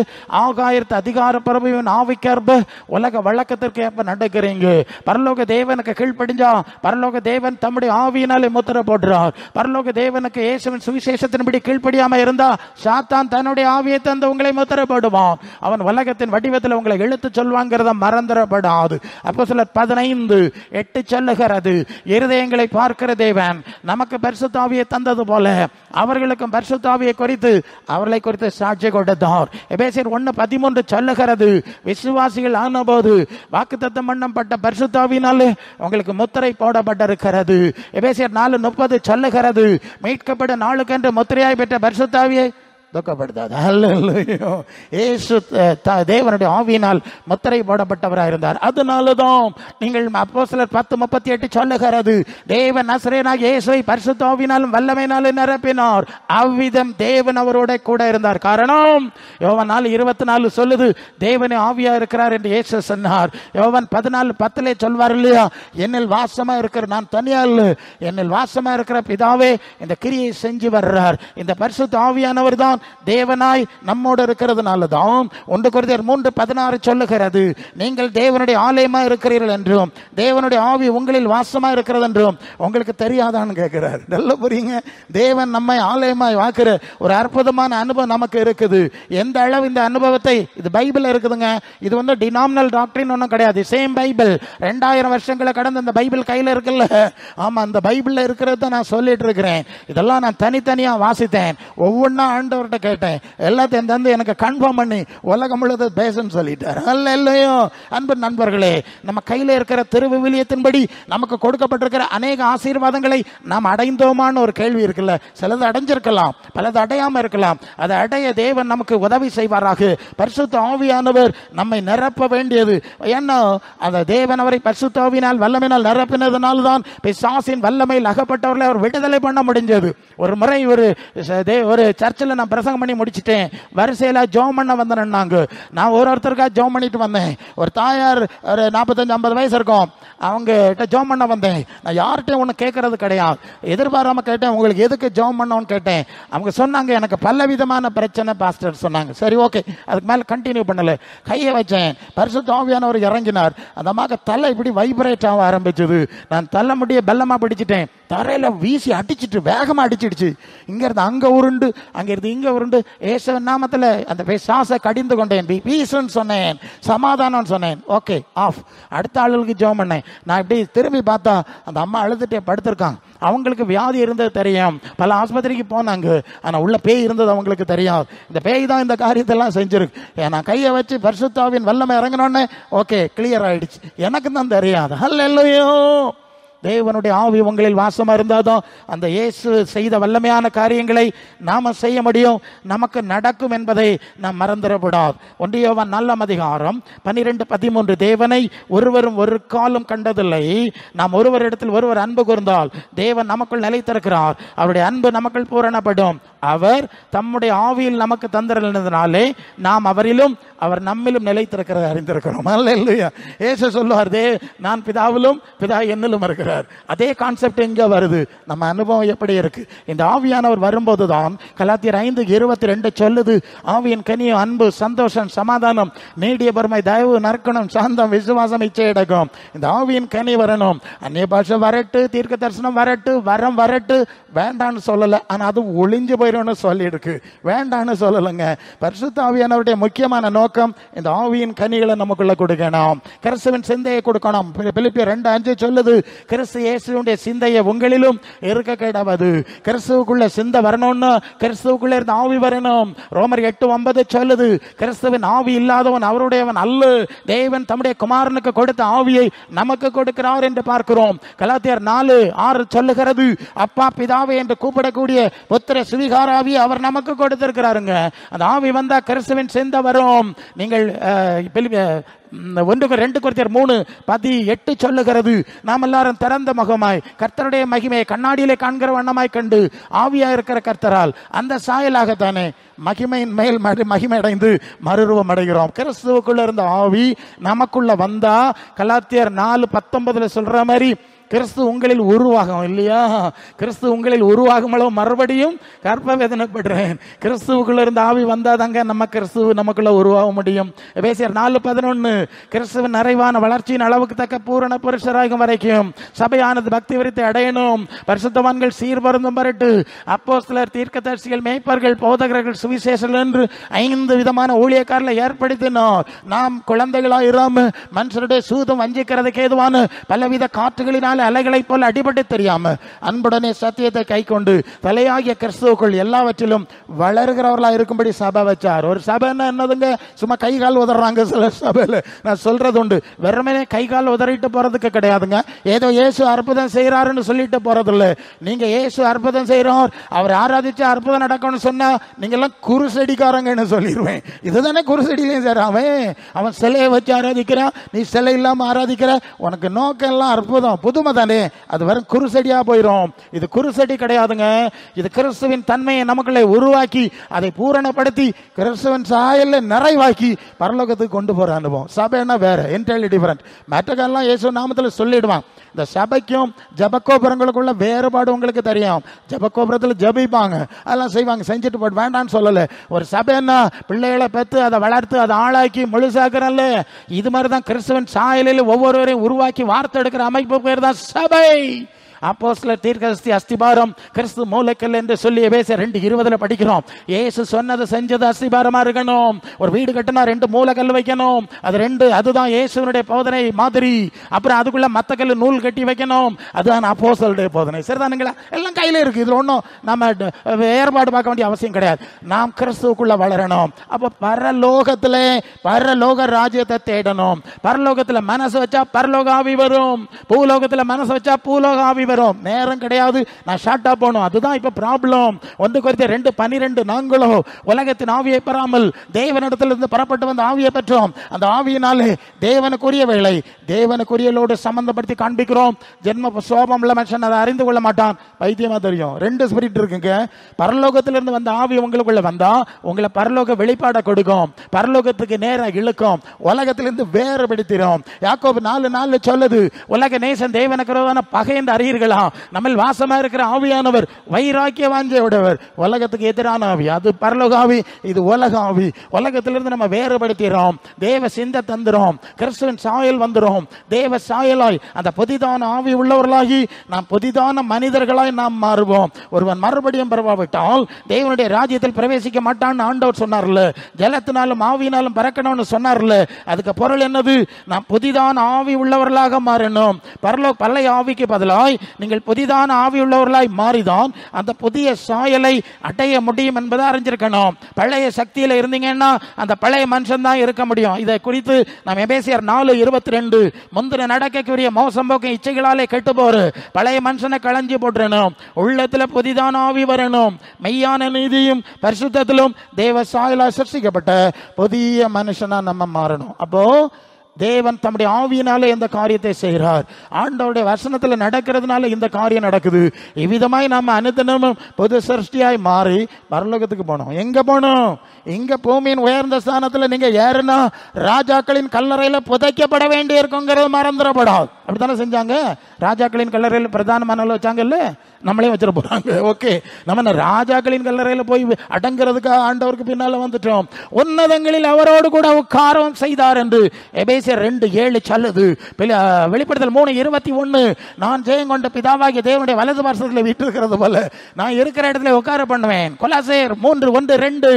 ஆகாயத்து அதிகார பரவின் ஆவிக்கேற்ப உலக வழக்கத்திற்கு ஏற்ப நடக்கிறீங்க. பரலோக தேவனுக்கு கீழ்ப்படிஞ்சா பரலோக தேவன் தம்முடைய ஆவியினாலே முத்திரை போடுறார். பரலோக தேவனுக்கு இயேசுவின் சுவிசேஷத்தின்படி கீழ்ப்படியாம இருந்தா சாத்தான் தன்னுடைய ஆவியை தந்து உங்களை முத்திரை போடுவான். அவன் உலகத்தின் வடிவத்தில் உங்களை இழுத்து சொல்வாங்கிறத மறந்துடப்படாது. அப்போஸ்தலர் 15:8 சொல்லுகிறது, இருதயங்களை பார்க்கிற தேவன் நமக்கு பரிசுத்த ஆவியை தந்தது போல அவர்களுக்கும் பரிசுத்த ஆவியை குறித்து அவர்களை குறித்து சாட்சி கொடுத்தார். எபேசியர் 1:13 சொல்லுகிறது, விசுவாசிகள் ஆனபோது வாக்குத்தத்தம் பண்ணப்பட்ட பரிசுத்த ஆவியினாலே உங்களுக்கு முத்திரை போடப்பட்டிருக்கிறது. எபேசியர் 4:30 சொல்லுகிறது, மீட்கப்பட நாளுக்கென்று முத்திரையாய் பெற்ற பரிசுத்த ஆவியை துக்கப்படுத்தாது. இயேசு தேவனுடைய ஆவியினால் முத்திரை போடப்பட்டவராக இருந்தார். அதனாலதான் நீங்கள் அப்போஸ்தலர் 10:38 சொல்லுகிறது, தேவன் நசரேயனாகிய இயேசுவை பரிசுத்த ஆவியினாலும் வல்லமையினாலும் நிரப்பினார், அவ்விதம் தேவன் அவரோட கூட இருந்தார். காரணம் யோவான் 4:24 சொல்லுது, தேவனே ஆவியா இருக்கிறார் என்று இயேசு சொன்னார். யோவான் 14:10 சொல்வார் இல்லையா, என்னில் வாசமா இருக்கிற, நான் தனியா இல்லை, என்னில் வாசமா இருக்கிற பிதாவே இந்த கிரியை செஞ்சு வர்றார். இந்த பரிசுத்த ஆவியானவர் தான் தேவனாய் நம்மோடு இருக்கிறதுனால தான் 1 கொரிந்தியர் 3:16 சொல்லுகிறது, நீங்கள் தேவனுடைய ஆலயமா இருக்கிறீர்கள் என்றும் தேவனுடைய ஆவி உங்களில் வாசமா இருக்கிறது என்றும் உங்களுக்கு தெரியாதான்னு கேட்கிறார். நல்ல புரியுங்க, தேவன் நம்மை ஆலயமாய் வாக்குற ஒரு அற்புதமான அனுபவம் நமக்கு இருக்குது. எந்த அளவு இந்த அனுபவத்தை, இது பைபிள் இருக்குதுங்க, இது வந்து டினாமினல் டாக்டரின் ஒன்றும் கிடையாது, சேம் பைபிள், 2000 வருஷங்களை கடந்து அந்த பைபிள் கையில் இருக்குல்ல, ஆமா அந்த பைபிள்ல இருக்கிறத நான் சொல்லிட்டு இருக்கிறேன். இதெல்லாம் நான் தனித்தனியா வாசித்தேன், ஒவ்வொன்னா ஆண்டவர் கேட்டேன், எல்லாத்தையும் தந்து எனக்கு கன்ஃபார்ம் பண்ணி உலகம் முழுவதும் பேசுன்னு சொல்லிட்டார். அல்லேலூயா. அன்பு நண்பர்களே, நம்ம கையில் இருக்கிற திருவிவிலியத்தின்படி நமக்கு கொடுக்கப்பட்டிருக்கிற அநேக ஆசீர்வாதங்களை நாம் அடைந்தோமான்னு ஒரு கேள்வி இருக்குல்ல. சிலது அடைஞ்சிருக்கலாம், பலது அடையாம இருக்கலாம். அதை அடைய தேவன் நமக்கு உதவி செய்வாராக. பரிசுத்த ஆவியானவர் நம்மை நிரப்ப வேண்டியது. ஏன்னா அந்த தேவன் அவரை பரிசுத்த ஆவியினால் வல்லமையினால் நிரப்பினதுனால தான் பிசாசின் வல்லமையில் அகப்பட்டவர்களை அவர் விடுதலை பண்ண முடிஞ்சது. ஒரு முறை ஒரு சர்ச்சில் நான் பிரசங்கம் பண்ணி முடிச்சுட்டேன், வரிசையில் ஜோம் பண்ண வந்தேன்னாங்க. நான் ஒருத்தருக்கா ஜோம் பண்ணிட்டு வந்தேன். ஒரு தாயார் ஒரு 45-50 வயசு இருக்கும், அவங்க கிட்ட ஜோம் பண்ண வந்தேன். நான் யார்கிட்டையும் ஒன்று கேட்கறது கிடையாது, எதிர்பாராம கேட்டேன், உங்களுக்கு எதுக்கு ஜோம் பண்ணோன்னு கேட்டேன். அவங்க சொன்னாங்க, எனக்கு பல விதமான பிரச்சனை பாஸ்டர் சொன்னாங்க. சரி ஓகே, அதுக்கு மேலே கண்டினியூ பண்ணல. கையை வச்சேன், பரிசுத்த ஆவியானவர் இறங்கினார். அந்த அம்மாக்கு தலை இப்படி வைப்ரேட் ஆக ஆரம்பிச்சது. நான் தலை முடிய பெல்லமா பிடிச்சிட்டேன், தரையில வீசி அடிச்சிட்டு வேகமா அடிச்சிடுச்சு. இங்க இருந்து அங்க உருண்டு, அங்க இருந்து இங்க உருண்டு, இயேசுவின் நாமத்துல அந்த பிசாசை கடிந்து கொண்டேன், பீஸ்ன்னு சொன்னேன், சமாதானம் சொன்னேன். Okay off. அடுத்த ஆளுக்கு ஜெபம் பண்ணேன். நான் இப்படி திரும்பி பார்த்தா அந்த அம்மா அழுதுட்டே படுத்திருக்காங்க. அவங்களுக்கு வியாதி இருந்தது தெரியும், பல ஆஸ்பத்திரிக்கு போனாங்க, ஆனா உள்ள பேய் இருந்தது அவங்களுக்கு தெரியாது. இந்த பேய் தான் இந்த காரியத்தெல்லாம் செஞ்சிருக்கு. நான் கையை வச்சு பரிசுத்தாவின் வல்லமை இறங்கினோன்னே ஓகே கிளியர் ஆயிடுச்சு. எனக்கு தான் தெரியாது. அல்லேலூயா. தேவனுடைய ஆவி உங்களில் வாசமா இருந்தாதான் அந்த இயேசு செய்த வல்லமையான காரியங்களை நாம செய்ய முடியும், நமக்கு நடக்கும் என்பதை நாம் மறந்துடக்கூடாது. 1 யோவான் 4ஆம் அதிகாரம் 12-13 தேவனை ஒருவரும் ஒரு காலம் கண்டதில்லை, நாம் ஒருவரிடத்தில் ஒருவர் அன்பு கூர்ந்தால் தேவன் நமக்குள் நிலைத்திருக்கிறார், அவருடைய அன்பு நமக்குள் பூரணப்படும். அவர் தம்முடைய ஆவியில் நமக்கு தந்திருந்ததினாலே நாம் அவரிலும் அவர் நம்மிலும் நிலைத்திருக்கிறதை அறிந்திருக்கிறோம். அல்லேலூயா. இயேசு சொல்லுவார், நான் பிதாவிலும் பிதா என்னிலும் இருக்கிறார். கொடுக்கிறார். அதே கான்செப்ட் இங்க வருது. நம்ம அனுபவம் எப்படி இருக்கு? இந்த ஆவியானவர் வரும்போதுதான் கலாத்தியர் 5:22 சொல்லுது, ஆவியின் கனியும் அன்பு, சந்தோஷம், சமாதானம், நீடிய பொறுமை, தயவு, நற்குணம், சாந்தம், விசுவாசம், இச்சையடக்கம். இந்த ஆவியின் கனி வரணும். அந்நிய பாஷை வரட்டு, தீர்க்க தரிசனம் வரட்டு, வரம் வரட்டு, வேண்டான்னு சொல்லல. ஆனா அது ஒளிஞ்சு போயிடும்னு சொல்லி இருக்கு, வேண்டான்னு சொல்லலைங்க. பரிசுத்த ஆவியானவருடைய முக்கியமான நோக்கம் இந்த ஆவியின் கனிகளை நமக்குள்ள கொடுக்கணும், கிறிஸ்துவின் சிந்தையை கொடுக்கணும். பிலிப்பியர் 2:5 சொல்லுது, கிறிஸ்து இயேசுவுடைய சிந்தையை உங்களிலும் இருக்க கிடவது. கிறிஸ்துவுக்குள்ள சிந்தை வரணும்னு கிறிஸ்துவுக்குள்ள இருந்து ஆவி வரணும். ரோமர் 8:9 சொல்லுது, கிறிஸ்துவின் ஆவி இல்லாதவன் அவருடையவன் அல்ல, தேவன் தம்முடைய குமாரனுக்கு கொடுத்த ஆவியை நமக்கு கொடுக்கிறார் என்று பார்க்கிறோம். கலாத்தியர் 4:6 சொல்லுகிறது, அப்பா பிதாவே என்று கூப்பிடக்கூடிய புத்திர சுவிகார ஆவியை அவர் நமக்கு கொடுத்திருக்கிறாருங்க. அந்த ஆவி வந்தா கிறிஸ்துவின் சிந்தை வரும். நீங்கள் 2 கொரிந்தியர் 3:18 சொல்லுகிறது, நாம் எல்லாரும் திறந்த முகமாய் கர்த்தருடைய மகிமையை கண்ணாடியிலே காண்கிற வண்ணமாய் கண்டு ஆவியா இருக்கிற கர்த்தரால் அந்த சாயலாகத்தானே மகிமையின் மேல் மகிமை அடைந்து மறுரூபம் அடைகிறோம். கிறிஸ்துவுக்குள்ள இருந்த ஆவி நமக்குள்ள வந்தா கலாத்தியர் 4:19 சொல்ற மாதிரி கிறிஸ்து உங்களில் உருவாகும் இல்லையா? கிறிஸ்து உங்களில் உருவாகும் அளவு மறுபடியும் கற்ப வேதனைப்படுறேன். கிறிஸ்துவுக்குள்ள இருந்து ஆவி வந்தாதாங்க நம்ம கிறிஸ்துவ நமக்குள்ள உருவாக முடியும். எபேசியர் 4:11 கிறிஸ்துவின் நிறைவான வளர்ச்சியின் அளவுக்கு தக்க பூரண புருஷராகும் வரைக்கும் சபையானது பக்தி விருத்தி அடையணும், பரிசுத்தவான்கள் சீர்பருந்தும் வரட்டு, அப்போஸ்தலர், தீர்க்கதரிசிகள், மேய்ப்பர்கள், போதகர்கள், சுவிசேஷர்கள் என்று 5 விதமான ஊழியக்காரர்களை ஏற்படுத்தினோம். நாம் குழந்தைகளாக இராம மனுஷருடைய சூதும் வஞ்சிக்கிறதுக்கு ஏதுவான பலவித காற்றுகளினால் அலைகளை போல அடிபட்டு தெரியாம அன்புடனே சத்தியத்தை கை கொண்டு தலையாகிய கிறிஸ்துவுக்குள் எல்லாவற்றிலும் வளர்கிறவர்களா இருக்கும்படி சபை வச்சார். ஒரு சபைன்னா என்னதுங்க? சும்மா கை கால் உதறாங்க சில சபையில. நான் சொல்றது உண்டு, வெறுமனே கை கால் உதறிட்டு போறதுக்கு கிடையாதுங்க. ஏதோ இயேசு அற்புதம் செய்யறாருன்னு சொல்லிட்டு போறது இல்ல. நீங்க இயேசு அற்புதம் செய்யறோம், அவர் ஆராதிச்சு அற்புதம் நடக்கும்னு சொன்னா நீங்க எல்லாம் குருசெடிக்காரங்கன்னு சொல்லிடுவேன். இதுதானே குருசெடியிலையும் செய்யறான். அவன் சிலையை வச்சு ஆராதிக்கிறான், நீ சிலை இல்லாம ஆராதிக்கிற, உனக்கு நோக்கம் எல்லாம் அற்புதம் புதுமை தானே, அது வரும் குருசெடியா போயிடும். இது குருசெடி கிடையாதுங்க. இது கிறிஸ்துவின் தன்மையை நமக்குள்ளே உருவாக்கி அதை பூரணப்படுத்தி கிறிஸ்துவின் சாயல்ல நிறைவாக்கி பரலோகத்துக்கு கொண்டு போற அனுபவம். சபைன்னா வேற, என்டையர்லி டிஃபரண்ட். மற்றெல்லாம் இயேசு நாமத்தில் சொல்லிடுவான். இந்த சபைக்கும் ஜபக்கோபுரங்களுக்குள்ள வேறுபாடு உங்களுக்கு தெரியும். ஜபக்கோபுரத்தில் ஜபிப்பாங்க, அதெல்லாம் செய்வாங்க, செஞ்சுட்டு போட்டு வேண்டான்னு சொல்லல. ஒரு சபைன்னா பிள்ளைகளை பெற்று அதை வளர்த்து அதை ஆளாக்கி முழுசாக்குறல்ல. இது மாதிரிதான் கிறிஸ்துவின் சாயலில் ஒவ்வொருவரையும் உருவாக்கி வார்த்தை எடுக்கிற அமைப்பு பேர் தான் சபை. அப்போஸ்தலர், தீர்க்கதரிசி, அஸ்திபாரம், கிறிஸ்து மூலக்கல் என்று சொல்லி எபேசியர் 2:20 படிக்கிறோம். இயேசு சொன்னது செஞ்சது அஸ்திபாரமா இருக்கணும். ஒரு வீடு கட்டினா 2 மூலக்கல் வைக்கணும். அது 2, அதுதான் இயேசுனுடைய போதனை மாதிரி. அப்புறம் அதுக்குள்ள மத்த கல் நூல் கட்டி வைக்கணும். அதுதான் அப்போஸ்தலருடைய போதனை. சரிதானுங்களா? எல்லாம் கையில இருக்கு. இதுல ஒன்றும் நம்ம ஏற்பாடு பார்க்க வேண்டிய அவசியம் கிடையாது. நாம் கிறிஸ்துவுக்குள்ள வளரணும். அப்ப பரலோகத்திலே பரலோக ராஜ்யத்தை தேடணும். பரலோகத்துல மனசு வச்சா பரலோக ஆவி வரும், பூலோகத்துல மனசு வச்சா பூலோக ஆவி வரும். நேரம் கிடையாது, நான் ஷார்ட்டா போகணும். அதுதான் இப்ப ப்ராப்ளம். 1 கொரிந்தியர் 2:12 நாங்களோ உலகத்தின் ஆவியை பெறாமல் தேவனிடத்திலிருந்து புறப்பட்டு வந்த ஆவியை பெற்றோம். அந்த ஆவியினாலே தேவனுக்குரிய வேலை தேவனுக்குரியலோடு சம்பந்தப்படுத்தி காண்பிக்கிறோம். ஜென்ம சோபம் உள்ள மனுஷன் அதை அறிந்து கொள்ள மாட்டான், பைத்தியமா தெரியும். 2 ஸ்பிரிட் இருக்குங்க. பரலோகத்திலிருந்து வந்த ஆவி உங்களுக்குள்ள வந்தா உங்களை பரலோக வெளிப்பாட கொடுக்கும், பரலோகத்துக்கு நேரம் இழுக்கும், உலகத்திலிருந்து வேறுபடுத்திடும். யாக்கோபு 4:4 சொல்லுது, உலக நேசன் தேவனுக்கு பகை என்று அறியீர்கள், நம்ம வாசமா இருக்கிற ஆவியானவர் வைராக்கிய வாஞ்சையுடையவர். உலகத்துக்கு எதிரான ஆவி அது பரலோக ஆவி, இது உலக ஆவி. உலகத்திலிருந்து நம்ம வேறுபடுத்திறோம், தேவ சிந்தை தந்துரும், கிறிஸ்துவின் சாயல் வந்துரும். தேவ சாயலாய் அந்த புதிதான ஆவி உள்ளவர்களாகி நாம் புதிதான மனிதர்களாய் நாம் மாறுவோம். ஒருவன் மறுபடியும் பிறவாவிட்டால் தேவனுடைய ராஜ்யத்தில் பிரவேசிக்க மாட்டான்னு ஆண்டவர் சொன்னார்ல. ஜலத்தினாலும் ஆவியினாலும் பறக்கணும்னு சொன்னார்ல. அதுக்கு பொருள் என்னது? நாம் புதிதான ஆவி உள்ளவர்களாக மாறணும். பழைய ஆவிக்கு பதிலாய் நீங்கள் புதிதான ஆவி உள்ளவர்களாய் மாறிதான் அந்த புதிய சாயலை அடைய முடியும் என்பதை அறிஞ்சிருக்கணும். பழைய சக்தியில இருந்தீங்கன்னா அந்த பழைய மனுஷன் தான் இருக்க முடியும். இதை குறித்து நாம் எபேசியர் 4:22 முந்தின நடக்கக்கூடிய மோசம் போக்க இச்சைகளாலே கெட்டு போறு பழைய மனுஷனை களைஞ்சி போட்டுறணும். உள்ளத்துல புதிதான ஆவி வரணும். மெய்யான நீதியும் பரிசுத்தத்திலும் தேவ சாயலால் சிருஷ்டிக்கப்பட்ட புதிய மனுஷனா நம்ம மாறணும். அப்போ தேவன் தம்முடைய ஆவியினாலே இந்த காரியத்தை செய்கிறார். ஆண்டவருடைய வசனத்துல நடக்கிறதுனால இந்த காரியம் நடக்குது. இவ்விதமாய் நாம அனுதினமும் புது சிருஷ்டியாய் மாறி பரலோகத்துக்கு போனோம். எங்க போனோம்? இங்க பூமியின் உயர்ந்த ஸ்தானத்துல நீங்க ஏறுனா ராஜாக்களின் கல்லறையில புதைக்கப்பட வேண்டி இருக்குங்கிறது மறந்துடப்படாது. அப்படித்தானே செஞ்சாங்க. ராஜாக்களின் கல்லறையில் பிரதான மணல் வச்சாங்கல்ல, நம்மளையும் வச்சிட போறாங்க. ஓகே, நம்ம ராஜாக்களின் கல்லறையில போய் அடங்குறதுக்காக ஆண்டவருக்கு பின்னால வந்துட்டோம். உன்னதங்களில் அவரோடு கூட உட்காரம் செய்தார் என்று எபேசியர் 2:7 சொல்லுது. வெளிப்படுத்தல் 3:21 நான் ஜெயம் கொண்ட பிதாவாகிய தேவனுடைய வலது பார்சத்தில் வீட்டிருக்கிறது போல நான் இருக்கிற இடத்துல உட்கார பண்ணுவேன். கொலாசையர் 3:1-2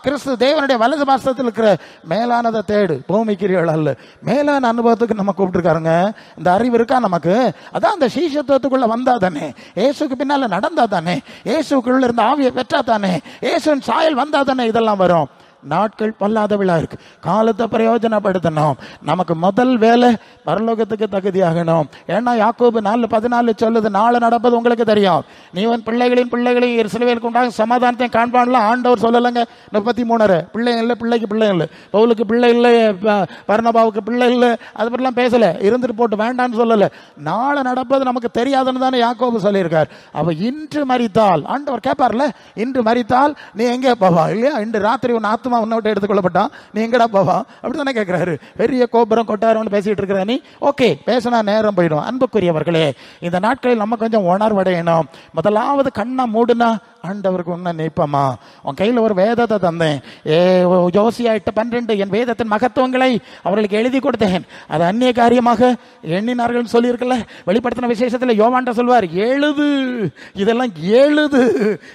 கிறிஸ்து தேவனுடைய வலது பார்சத்தில் இருக்கிற மேலானதை தேடு, பூமிக்கிறீர்கள் அல்ல. மேலான அனுபவத்துக்கு நம்ம கூப்பிட்டுருக்காருங்க. இந்த அறிவு இருக்கா நமக்கு? அதான் அந்த சீஷத்துவத்துக்குள்ள வந்தா தானே, இயேசுக்கு பின்னால நடந்தா தானே, இயேசுக்குள்ள இருந்த ஆவியை பெற்றா தானே, இயேசுவின் சாயல் வந்தா தானே இதெல்லாம் வரும். நாட்கள் பொல்லாத விழா இருக்கு. காலத்தை பிரயோஜனப்படுத்தணும். நமக்கு முதல் வேலை பரலோகத்துக்கு தகுதியாகணும். ஏன்னா யாக்கோபு 4:14 சொல்லுது, நாளை நடப்பது உங்களுக்கு தெரியும், நீ உன் பிள்ளைகளின் பிள்ளைகளையும் எருசலேமுக்கு உண்டாகும் சமாதானத்தையும் காண்பான்ல ஆண்டவர் சொல்லலைங்க. 33 பிள்ளை இல்லை, பிள்ளைக்கு பிள்ளை இல்லை, பவுலுக்கு பிள்ளை இல்லை, பர்னபாவுக்கு பிள்ளை இல்லை, அது பற்றிலாம் பேசல, இருந்துட்டு போட்டு வேண்டான்னு சொல்லல. நாளை நடப்பது நமக்கு தெரியாதுன்னு தானே யாக்கோபு சொல்லியிருக்கார். அவ இன்று மரித்தால், ஆண்டவர் கேட்பார்ல, இன்று மரித்தால் நீ எங்கே போவா? இல்லையா, இன்று ராத்திரி உன் ஆத்மா உன்னோட்ட எடுத்துக்கொள்ளப்பட்டான், நீ எங்கடா போவா? அப்படித்தானே கேட்கிறாரு. பெரிய கோபுரம் கொட்டாரம்னு பேசிட்டு இருக்கிற நீ, ஓகே பேசினா நேரம் போயிடும். அன்புக்குரியவர்களே, இந்த நாட்களில் நம்ம கொஞ்சம் உணர்வடையணும். முதலாவது கண்ணை மூடுனா ஆண்டவருக்கு உன்ன நிற்பமா? உன் கையில் ஒரு வேதத்தை தந்தேன், யோசியா 8:12 என் வேதத்தின் மகத்துவங்களை அவர்களுக்கு எழுதி கொடுத்தேன், அது அந்நிய காரியமாக எண்ணினார்கள் சொல்லியிருக்கல. வெளிப்படுத்தின விசேஷத்தில் யோவான்ட்ட சொல்வார், எழுது, இதெல்லாம் எழுது,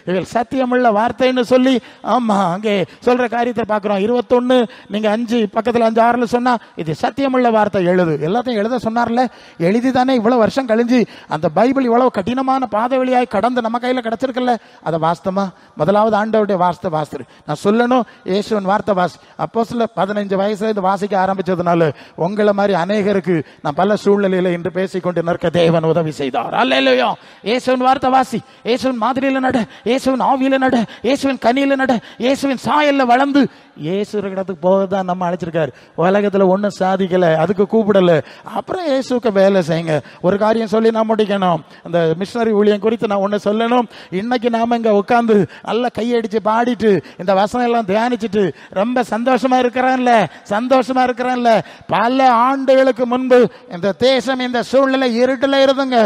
இவள் சத்தியமுள்ள வார்த்தைன்னு சொல்லி. ஆமா, அங்கே சொல்ற காரியத்தை பார்க்கிறோம். 21 நீங்க 5 பக்கத்தில் 5:6 சொன்னா இது சத்தியமுள்ள வார்த்தை, எழுது. எல்லாத்தையும் எழுத சொன்னார்ல, எழுதி தானே இவ்வளவு வருஷம் கழிஞ்சு அந்த பைபிள் இவ்வளவு கடினமான பாதை வழியாய் கடந்து நம்ம கையில கிடைச்சிருக்கல. அதை வாஸ்தமா முதலாவது ஆண்டவருடைய வார்த்தை வாசிரு. நான் சொல்லணும், இயேசுவின் வார்த்தை வாசி. அப்போஸ்தலர் 15 வயசுல இது வாசிக்க ஆரம்பிச்சதுனால உங்களை மாதிரி அநேகருக்கு நான் பல சூழ்நிலையில இன்று பேசிக்கொண்டு நிற்க தேவன் உதவி செய்தார். அல்லேலூயா. இயேசுவின் வார்த்தை வாசி, இயேசுவின் மாதிரியில நட, இயேசுவின் ஆவியில நட, இயேசுவின் கனியில நட, இயேசுவின் சாயல்ல வளர்ந்து இயேசு இடத்துக்கு போகதான் நம்ம அழைச்சிருக்காரு. உலகத்துல ஒன்னும் சாதிக்கல, அதுக்கு கூப்பிடல, அப்புறம் இயேசுக்கு வேலை செய்யுங்க. ஒரு காரியம் சொல்லி நான் முடிக்கணும். அந்த மிஷனரி ஊழியம் குறித்து நான் ஒன்னு சொல்லணும். இன்னைக்கு நாம இங்க உட்காந்து நல்லா கையடிச்சு பாடிட்டு இந்த வசனம் எல்லாம் தியானிச்சுட்டு ரொம்ப சந்தோஷமா இருக்கிறேன்ல. பல ஆண்டுகளுக்கு முன்பு இந்த தேசம் இந்த சூழ்நிலை இருட்டுல இருந்துங்க,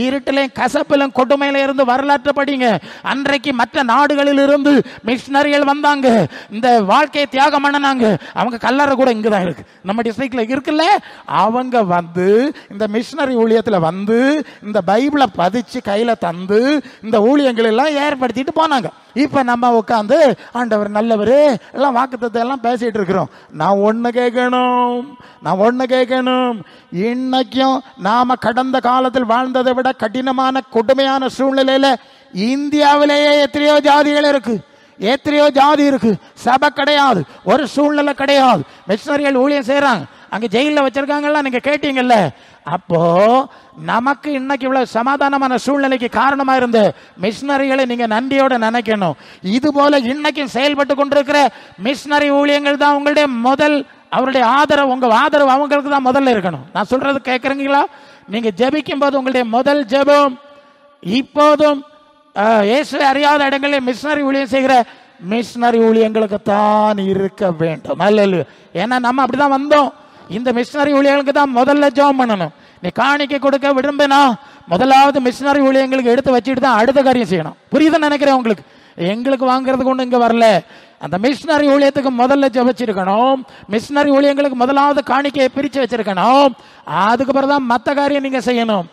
இருட்டிலையும் கசப்பிலும் கொடுமையில இருந்து வரலாற்று படிங்க. அன்றைக்கு மற்ற நாடுகளில் இருந்து மிஷனரிகள் வந்தாங்க, இந்த வாழ்க்கையை தியாகம் பண்ணனாங்க. அவங்க கல்லறை கூட இங்கதான் இருக்கு, நம்ம டிஸ்ட்ரிக்ட்ல இருக்குல்ல. அவங்க வந்து இந்த மிஷனரி ஊழியத்துல வந்து இந்த பைபிளை பதிச்சு கையில தந்து இந்த ஊழியங்கள் எல்லாம் ஏற்படுத்திட்டு போனாங்க. இப்ப நம்ம உட்காந்து ஆண்டவர் நல்லவரு எல்லாம் வாக்குத்தத்தம் எல்லாம் பேசிட்டு இருக்கிறோம். நான் ஒண்ணு கேட்கணும், இன்னைக்கும் நாம கடந்த காலத்தில் வாழ்ந்ததை விட கடினமான கொடுமையான சூழ்நிலையில இந்தியாவிலேயே எத்தனையோ ஜாதி இருக்கு, சபை கிடையாது, ஒரு சூழ்நிலை கிடையாது. மிஷனரிகள் ஊழியம் செய்யறாங்க, அங்க ஜெயில வச்சிருக்காங்கல்ல, நீங்க கேட்டீங்கல்ல. அப்போ நமக்கு இன்னைக்கு இவ்வளவு சமாதானமான சூழ்நிலைக்கு காரணமா இருந்த மிஷனரிகளை நீங்க நன்றியோட நினைக்கணும். இது போல இன்னைக்கும் செயல்பட்டு கொண்டிருக்கிற மிஷனரி ஊழியங்கள் தான் உங்களுடைய முதல், அவருடைய ஆதரவு, உங்க ஆதரவு அவங்களுக்கு தான் முதல்ல இருக்கணும். நான் சொல்றது கேட்கறீங்களா? நீங்க ஜெபிக்கும் போது உங்களுடைய முதல் ஜெபம் இப்போதும் இயேசுவை அறியாத இடங்களில் மிஷனரி ஊழியம் செய்கிற மிஷனரி ஊழியங்களுக்கு தான் இருக்க வேண்டும். அல்ல, ஏன்னா நம்ம அப்படிதான் வந்தோம். இந்த மிஷனரி ஊழியர்களுக்கு தான் முதல்ல ஜெபம் பண்ணணும். நீ காணிக்கை கொடுக்க விரும்பினா முதலாவது மிஷனரி ஊழியங்களுக்கு எடுத்து வச்சுட்டு தான் அடுத்த காரியம் செய்யணும். புரியுதுன்னு நினைக்கிறேன் உங்களுக்கு. எங்களுக்கு வாங்குறதுக்கு ஒண்ணு இங்க வரல. அந்த மிஷனரி ஊழியத்துக்கு முதல்ல ஜெபிச்சிருக்கணும். மிஷனரி ஊழியங்களுக்கு முதலாவது காணிக்கையை பிரிச்சு வச்சிருக்கணும். அதுக்கு பிறகுதான் மற்ற காரியம் நீங்க செய்யணும்.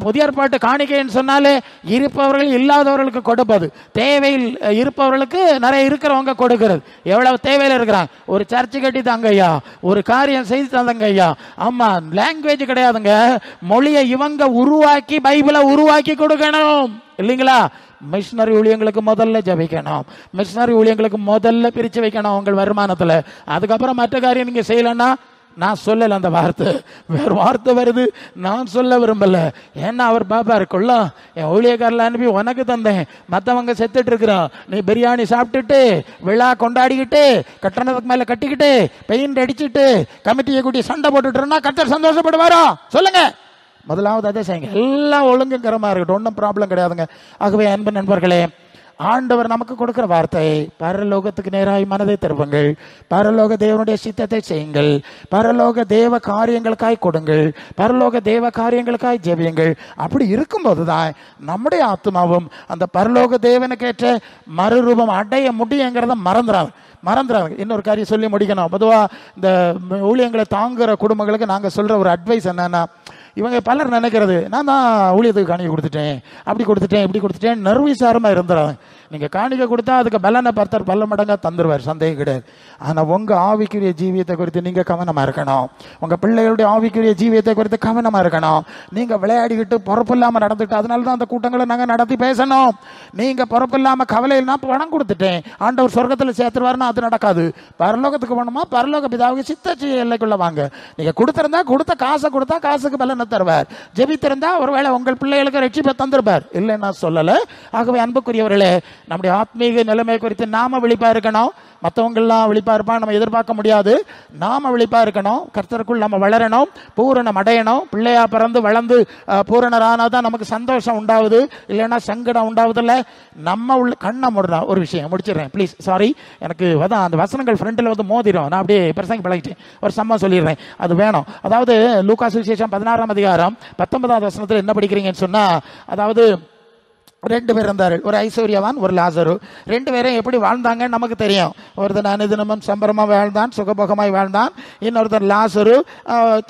புதிய ஏற்பாட்டு காணிக்கைன்னு சொன்னாலே இருப்பவர்கள் இல்லாதவர்களுக்கு கொடுப்பது, தேவையில் இருப்பவர்களுக்கு நிறைய இருக்கிறவங்க கொடுக்கிறது. எவ்வளவு தேவையில் இருக்கிறாங்க, ஒரு சர்ச்சு கட்டி தாங்க ஐயா, ஒரு காரியம் செய்து தந்தாங்க ஐயா. ஆமா, லாங்குவேஜ் கிடையாதுங்க, மொழியை இவங்க உருவாக்கி பைபிளை உருவாக்கி கொடுக்கணும் இல்லைங்களா? மிஷனரி ஊழியங்களுக்கு முதல்ல ஜெபிக்கணும், மிஷனரி ஊழியங்களுக்கு முதல்ல பிரிச்சு வைக்கணும் உங்கள் வருமானத்துல. அதுக்கப்புறம் மற்ற காரியம் நீங்க செய்யலன்னா நான் சொல்லல அந்த வார்த்தை, வேற வார்த்தை வருது, நான் சொல்ல விரும்பல. ஏன்னா அவர் பாப்பா இருக்குள்ள, என் ஊழியக்காரில் அனுப்பி உனக்கு தந்தேன், மற்றவங்க செத்துட்டு இருக்கிறான், நீ பிரியாணி சாப்பிட்டுட்டு விழா கொண்டாடிக்கிட்டு கட்டணத்துக்கு மேல கட்டிக்கிட்டு பெயிண்ட் அடிச்சுட்டு கமிட்டியை கூட்டி சண்டை போட்டுட்டு இருந்தா கர்த்தர் சந்தோஷப்படுவாரா? சொல்லுங்க. முதலாவது அதை செய்யுங்க. எல்லாம் ஒழுங்குங்கரமா இருக்கட்டும், ஒன்றும் ப்ராப்ளம் கிடையாதுங்க. ஆகவே அன்பு நண்பர்களே, ஆண்டவர் நமக்கு கொடுக்கிற வார்த்தை, பரலோகத்துக்கு நேராய் மனதை திருப்புங்கள், பரலோக தேவனுடைய சித்தத்தை செய்யுங்கள், பரலோக தேவ காரியங்களுக்காய் கொடுங்கள், பரலோக தேவ காரியங்களுக்காய் ஜெபியுங்கள். அப்படி இருக்கும்போது தான் நம்முடைய ஆத்மாவும் அந்த பரலோக தேவனுக்கேற்ற மறுரூபம் அடைய முடியுங்கிறத மறந்துடாங்க. இன்னொரு காரியம் சொல்லி முடிக்கணும். பொதுவாக இந்த ஊழியங்களை தாங்குகிற குடும்பங்களுக்கு நாங்கள் சொல்கிற ஒரு அட்வைஸ் என்னன்னா, இவங்க பலர் நினைக்கிறது, நான் தான் ஊழியத்துக்கு காணிக்கை கொடுத்துட்டேன், அப்படி கொடுத்துட்டேன், இப்படி கொடுத்துட்டேன், நர்வீசாரமாக இருந்துறாங்க. நீங்கள் காணிக்கை கொடுத்தா அதுக்கு பலனை பர்த்தர் பல மடங்காக தந்துடுவார், சந்தேகம் கிடையாது. ஆனால் உங்கள் ஆவிக்குரிய ஜீவியத்தை குறித்து நீங்கள் கவனமாக இருக்கணும். உங்கள் பிள்ளைகளுடைய ஆவிக்குரிய ஜீவியத்தை குறித்து கவனமாக இருக்கணும். நீங்கள் விளையாடிக்கிட்டு பொறுப்பு இல்லாமல் நடந்துட்டு, அதனால தான் அந்த கூட்டங்களை நாங்கள் நடத்தி பேசணும். நீங்கள் பொறுப்பு இல்லாமல் கவலையில் நான் பணம் கொடுத்துட்டேன், ஆண்டவர் சொர்க்கத்தில் சேர்த்துருவாருன்னா அது நடக்காது. பரலோகத்துக்கு போகணுமா, பரலோக பிதாவுக்கு சித்த எல்லைக்குள்ள வாங்க. நீங்கள் கொடுத்துருந்தா கொடுத்த காசை கொடுத்தா காசுக்கு பலனை தருவார். ஜெபித்திருந்தா ஒருவேளை உங்கள் பிள்ளைகளுக்கு ரட்சிப்பை தந்திருப்பார், இல்லைன்னா சொல்லல. ஆகவே அன்புக்குரியவர்களே, நம்முடைய ஆத்மீக நிலைமை குறித்து நாம விழிப்பா இருக்கணும். மற்றவங்கெல்லாம் விழிப்பா இருப்பான் நம்ம எதிர்பார்க்க முடியாது. நாம விழிப்பா இருக்கணும். கர்த்தருக்குள் நம்ம வளரணும், பூரணம் அடையணும். பிள்ளையா பிறந்து வளர்ந்து பூரணரானாதான் நமக்கு சந்தோஷம் உண்டாகுது, இல்லைன்னா சங்கடம் உண்டாவதில்ல. நம்ம உள்ள கண்ணை மூடணும். ஒரு விஷயம் முடிச்சிடுறேன் ப்ளீஸ், சாரி. எனக்கு அந்த வசனங்கள் ஃப்ரெண்டில் வந்து மோதிரும், நான் அப்படியே பிரசங்க பழகிட்டேன். ஒரு சம்மா சொல்லிடுறேன், அது வேணும். அதாவது லூக்கா சுவிசேஷம் 16ஆம் அதிகாரம் 19ஆவது வசனத்தில் என்ன படிக்கிறீங்கன்னு சொன்னா, அதாவது 2 பேர் இருந்தார்கள், ஒரு ஐஸ்வர்யவான், ஒரு லாசரு. 2 பேரும் எப்படி வாழ்ந்தாங்கன்னு நமக்கு தெரியும். ஒருத்தன் அனுதினமும் சம்பரமாக வாழ்ந்தான், சுகபோகமாய் வாழ்ந்தான். இன்னொருத்தர் லாசரு,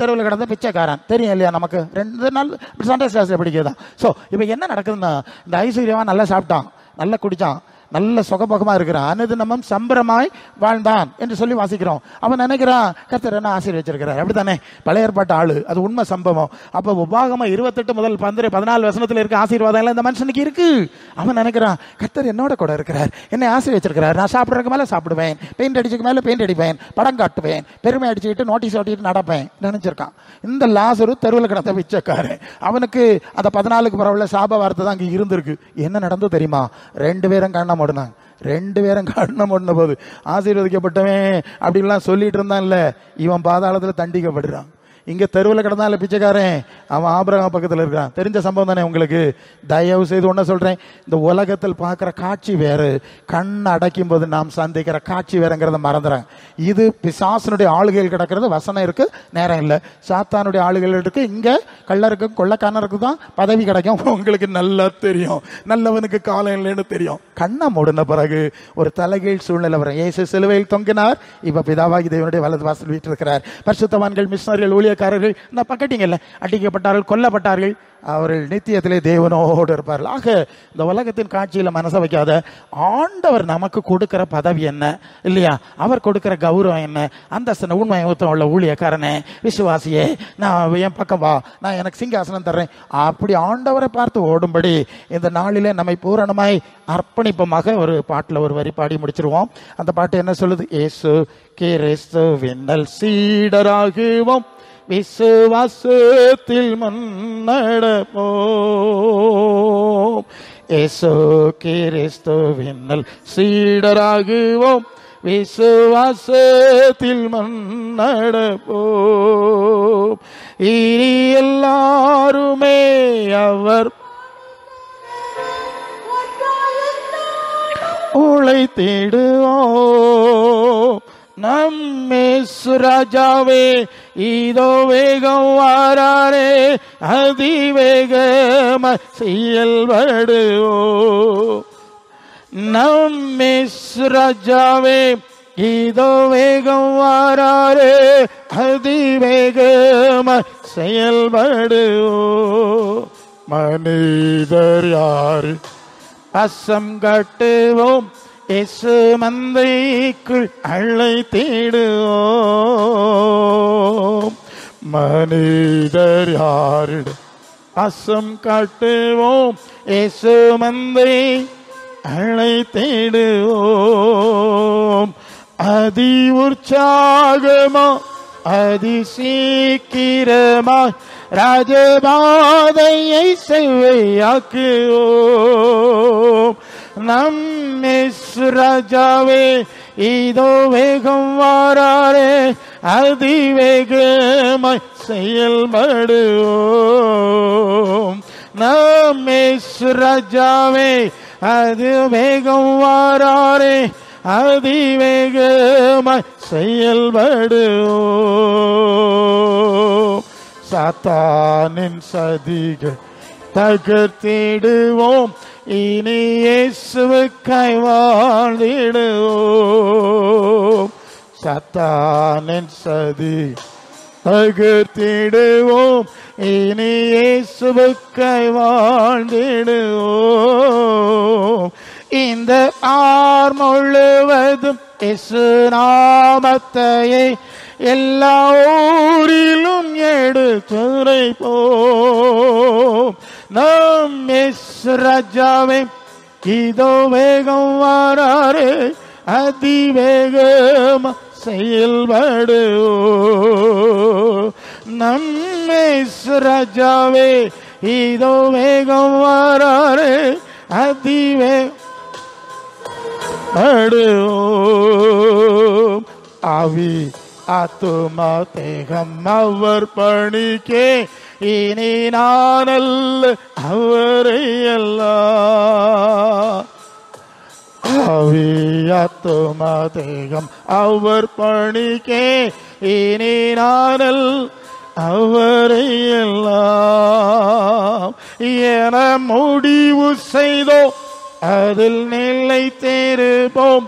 தெருவில் கிடந்த பிச்சைக்காரன். தெரியும் இல்லையா நமக்கு? 2 நாள் சண்டே கிளாஸில் படிக்கிறதான். ஸோ இப்போ என்ன நடக்குதுன்னா, இந்த ஐஸ்வர்யவான் நல்லா சாப்பிட்டான், நல்லா குடித்தான், நல்ல சுகபோகமா இருக்கிறான், அனுதினமும் சம்பரமாய் வாழ்ந்தான் என்று சொல்லி வாசிக்கிறோம். அவன் நினைக்கிறான் கர்த்தர் என்ன ஆசீர்வதிச்சிருக்கிறார், அப்படித்தானே? பழைய ஏற்பாட்டு ஆளு, அது உண்மை சம்பவம். அப்போ உபாகமம் 28 முதல் 14 வசனத்தில் இருக்க ஆசீர்வாதம் எல்லாம் இந்த மனுஷனுக்கு இருக்கு. அவன் நினைக்கிறான் கர்த்தர் என்னோட கூட இருக்கிறார், என்னை ஆசீர்வதிச்சிருக்கிறார், நான் சாப்பிட்றதுக்கு மேலே சாப்பிடுவேன், பெயிண்ட் அடிச்சுக்கு மேலே பெயிண்ட் அடிப்பேன், படம் காட்டுவேன், பெருமை அடிச்சுக்கிட்டு நோட்டீஸ் ஓட்டிட்டு நடப்பேன் நினைச்சிருக்கான். இந்த லாசரு தெருவில் கிடந்த பிச்சைக்காரன், அவனுக்கு அந்த 14க்கு பரவாயில்ல சாப வார்த்தை தான் அங்கே இருந்திருக்கு. என்ன நடந்தது தெரியுமா? 2 பேரும் கண்ண மூடினாங்க. 2 பேரும் கண்ண மூடின போது ஆசீர்வதிக்கப்பட்டவன் அப்படின்லாம் சொல்லிட்டு இருந்தான்ல, இவன் பாதாளத்தில் தண்டிக்கப்படுறான். இங்கே தெருவில் கிடந்தால பிச்சைக்காரன், அவன் ஆபிரகாம் பக்கத்தில் இருக்கான். தெரிஞ்ச சம்பவம் தானே உங்களுக்கு? தயவு செய்து ஒன்றை சொல்கிறேன், இந்த உலகத்தில் பார்க்குற காட்சி வேறு, கண் அடைக்கும் போது நாம் சந்திக்கிற காட்சி வேறுங்கிறத மறந்துறாங்க. இது பிசாசனுடைய ஆளுகைகள் கிடக்கிறது. வசனம் இருக்குது, நேரம் இல்லை. சாத்தானுடைய ஆளுகைகள் இருக்குது. இங்கே கள்ளருக்கு கொள்ளக்காரருக்கு தான் பதவி கிடைக்கும். உங்களுக்கு நல்லா தெரியும், நல்லவனுக்கு காலம் இல்லைன்னு தெரியும். கண்ணை மூடின பிறகு ஒரு தலைகீழ் சூழ்நிலை வரும். இயேசு சிலுவையில் தொங்கினார், இப்போ பிதாவாகி தேவனுடைய வலது வாசல் வீட்டிருக்கிறார். பரிசுத்தவான்கள், மிஷனரிகள், ஊழியக்காரர்கள் இந்த பக்கட்டிங்கல்ல அடிக்கப்பட்டார்கள், கொல்லப்பட்டார்கள், அவர்கள் நித்தியத்திலே தேவனோடு இருப்பார்கள். ஆக இந்த உலகத்தின் காட்சியில் மனசை வைக்காத, ஆண்டவர் நமக்கு கொடுக்கிற பதவி என்ன இல்லையா, அவர் கொடுக்கிற கௌரவம் என்ன, அந்த உண்மை உள்ள ஊழியக்காரனே, விசுவாசியே, நான் என் பக்கம் வா, நான் எனக்கு சிங்காசனம் தர்றேன், அப்படி ஆண்டவரை பார்த்து ஓடும்படி இந்த நாளிலே நம்மை பூரணமாய் அர்ப்பணிப்பமாக ஒரு பாட்டில் ஒரு வரி பாடி முடிச்சிருவோம். அந்த பாட்டு என்ன சொல்லுது? இயேசு கிறிஸ்துவின் சீடராகுவோம், விசுவாசத்தில் முன்னடப்போம். இயேசு கிறிஸ்துவின் சீடராகுவோம், விசுவாசத்தில் முன்னடப்போம். இனி எல்லாருமே அவர் உழைத்திடுவோம். நம்மே சுராஜாவே இதோ வேகம் வாராரே, அதிவேகம செயல்படுவோம். நம்மே சுராஜாவே இதோ வேகம் வாராரே, அதிவேகம செயல்படுவோம். மனிதர் யாரு அசம் கட்டுவோம், இயேசு மந்தைக்குள் அழைத்திடுவோம். மனிதர் யாரிட அசம் காட்டுவோம், இயேசு மந்தை அழைத்திடுவோம். அதி உற்சாகமா அதிசீக்கிரமாய் ராஜபாதையை செவ்வையாக்குவோம். நம் ராஜாவே இதோ வேகம் வாராரே, அதிவேகமாய் செயல்படுவோம். நம் ராஜாவே அது வேகம் வாராரே, அதிவேகமாய் செயல்படுவோம். சாத்தானின் சதிகள் தகர்த்திடுவோம், இனி இயேசுவுக்காய் வாழ்ந்திடுவோம். சாத்தானின் சதி தகர்த்திடுவோம், இனி இயேசுவுக்காய் வாழ்ந்திடுவோம். இந்த ஆர் முழுவதும் இயேசு நாமத்தையே எல்லா ஊரிலும் எடுத்துரைப்போம். நம் ராஜாவே இதோ வேகம் வாராரே, அதிவேகம் செயல்படுவோம். நம் ராஜாவே இதோ வேகம் வாராரே, அதிவேகம். ஆவி ஆத்துமா தேகம் அவர் பணிக்கே, இனி நானல்ல அவரை எல்லாம். ஆவி ஆத்துமா தேகம் அவர் பணிக்கே, இனி நானல் அவரை எல்லாம் என முடிவு செய்தோம், அதில் நிலைத்திருப்போம்,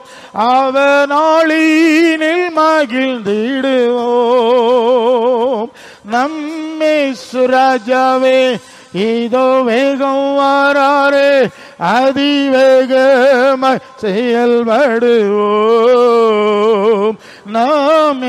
அவனாளினில் மகிழ்ந்திடுவோம். நம் ராஜாவே இதோ வேகம் வாராரே, அதிவேகமாய் செயல்படுவோம். நாம்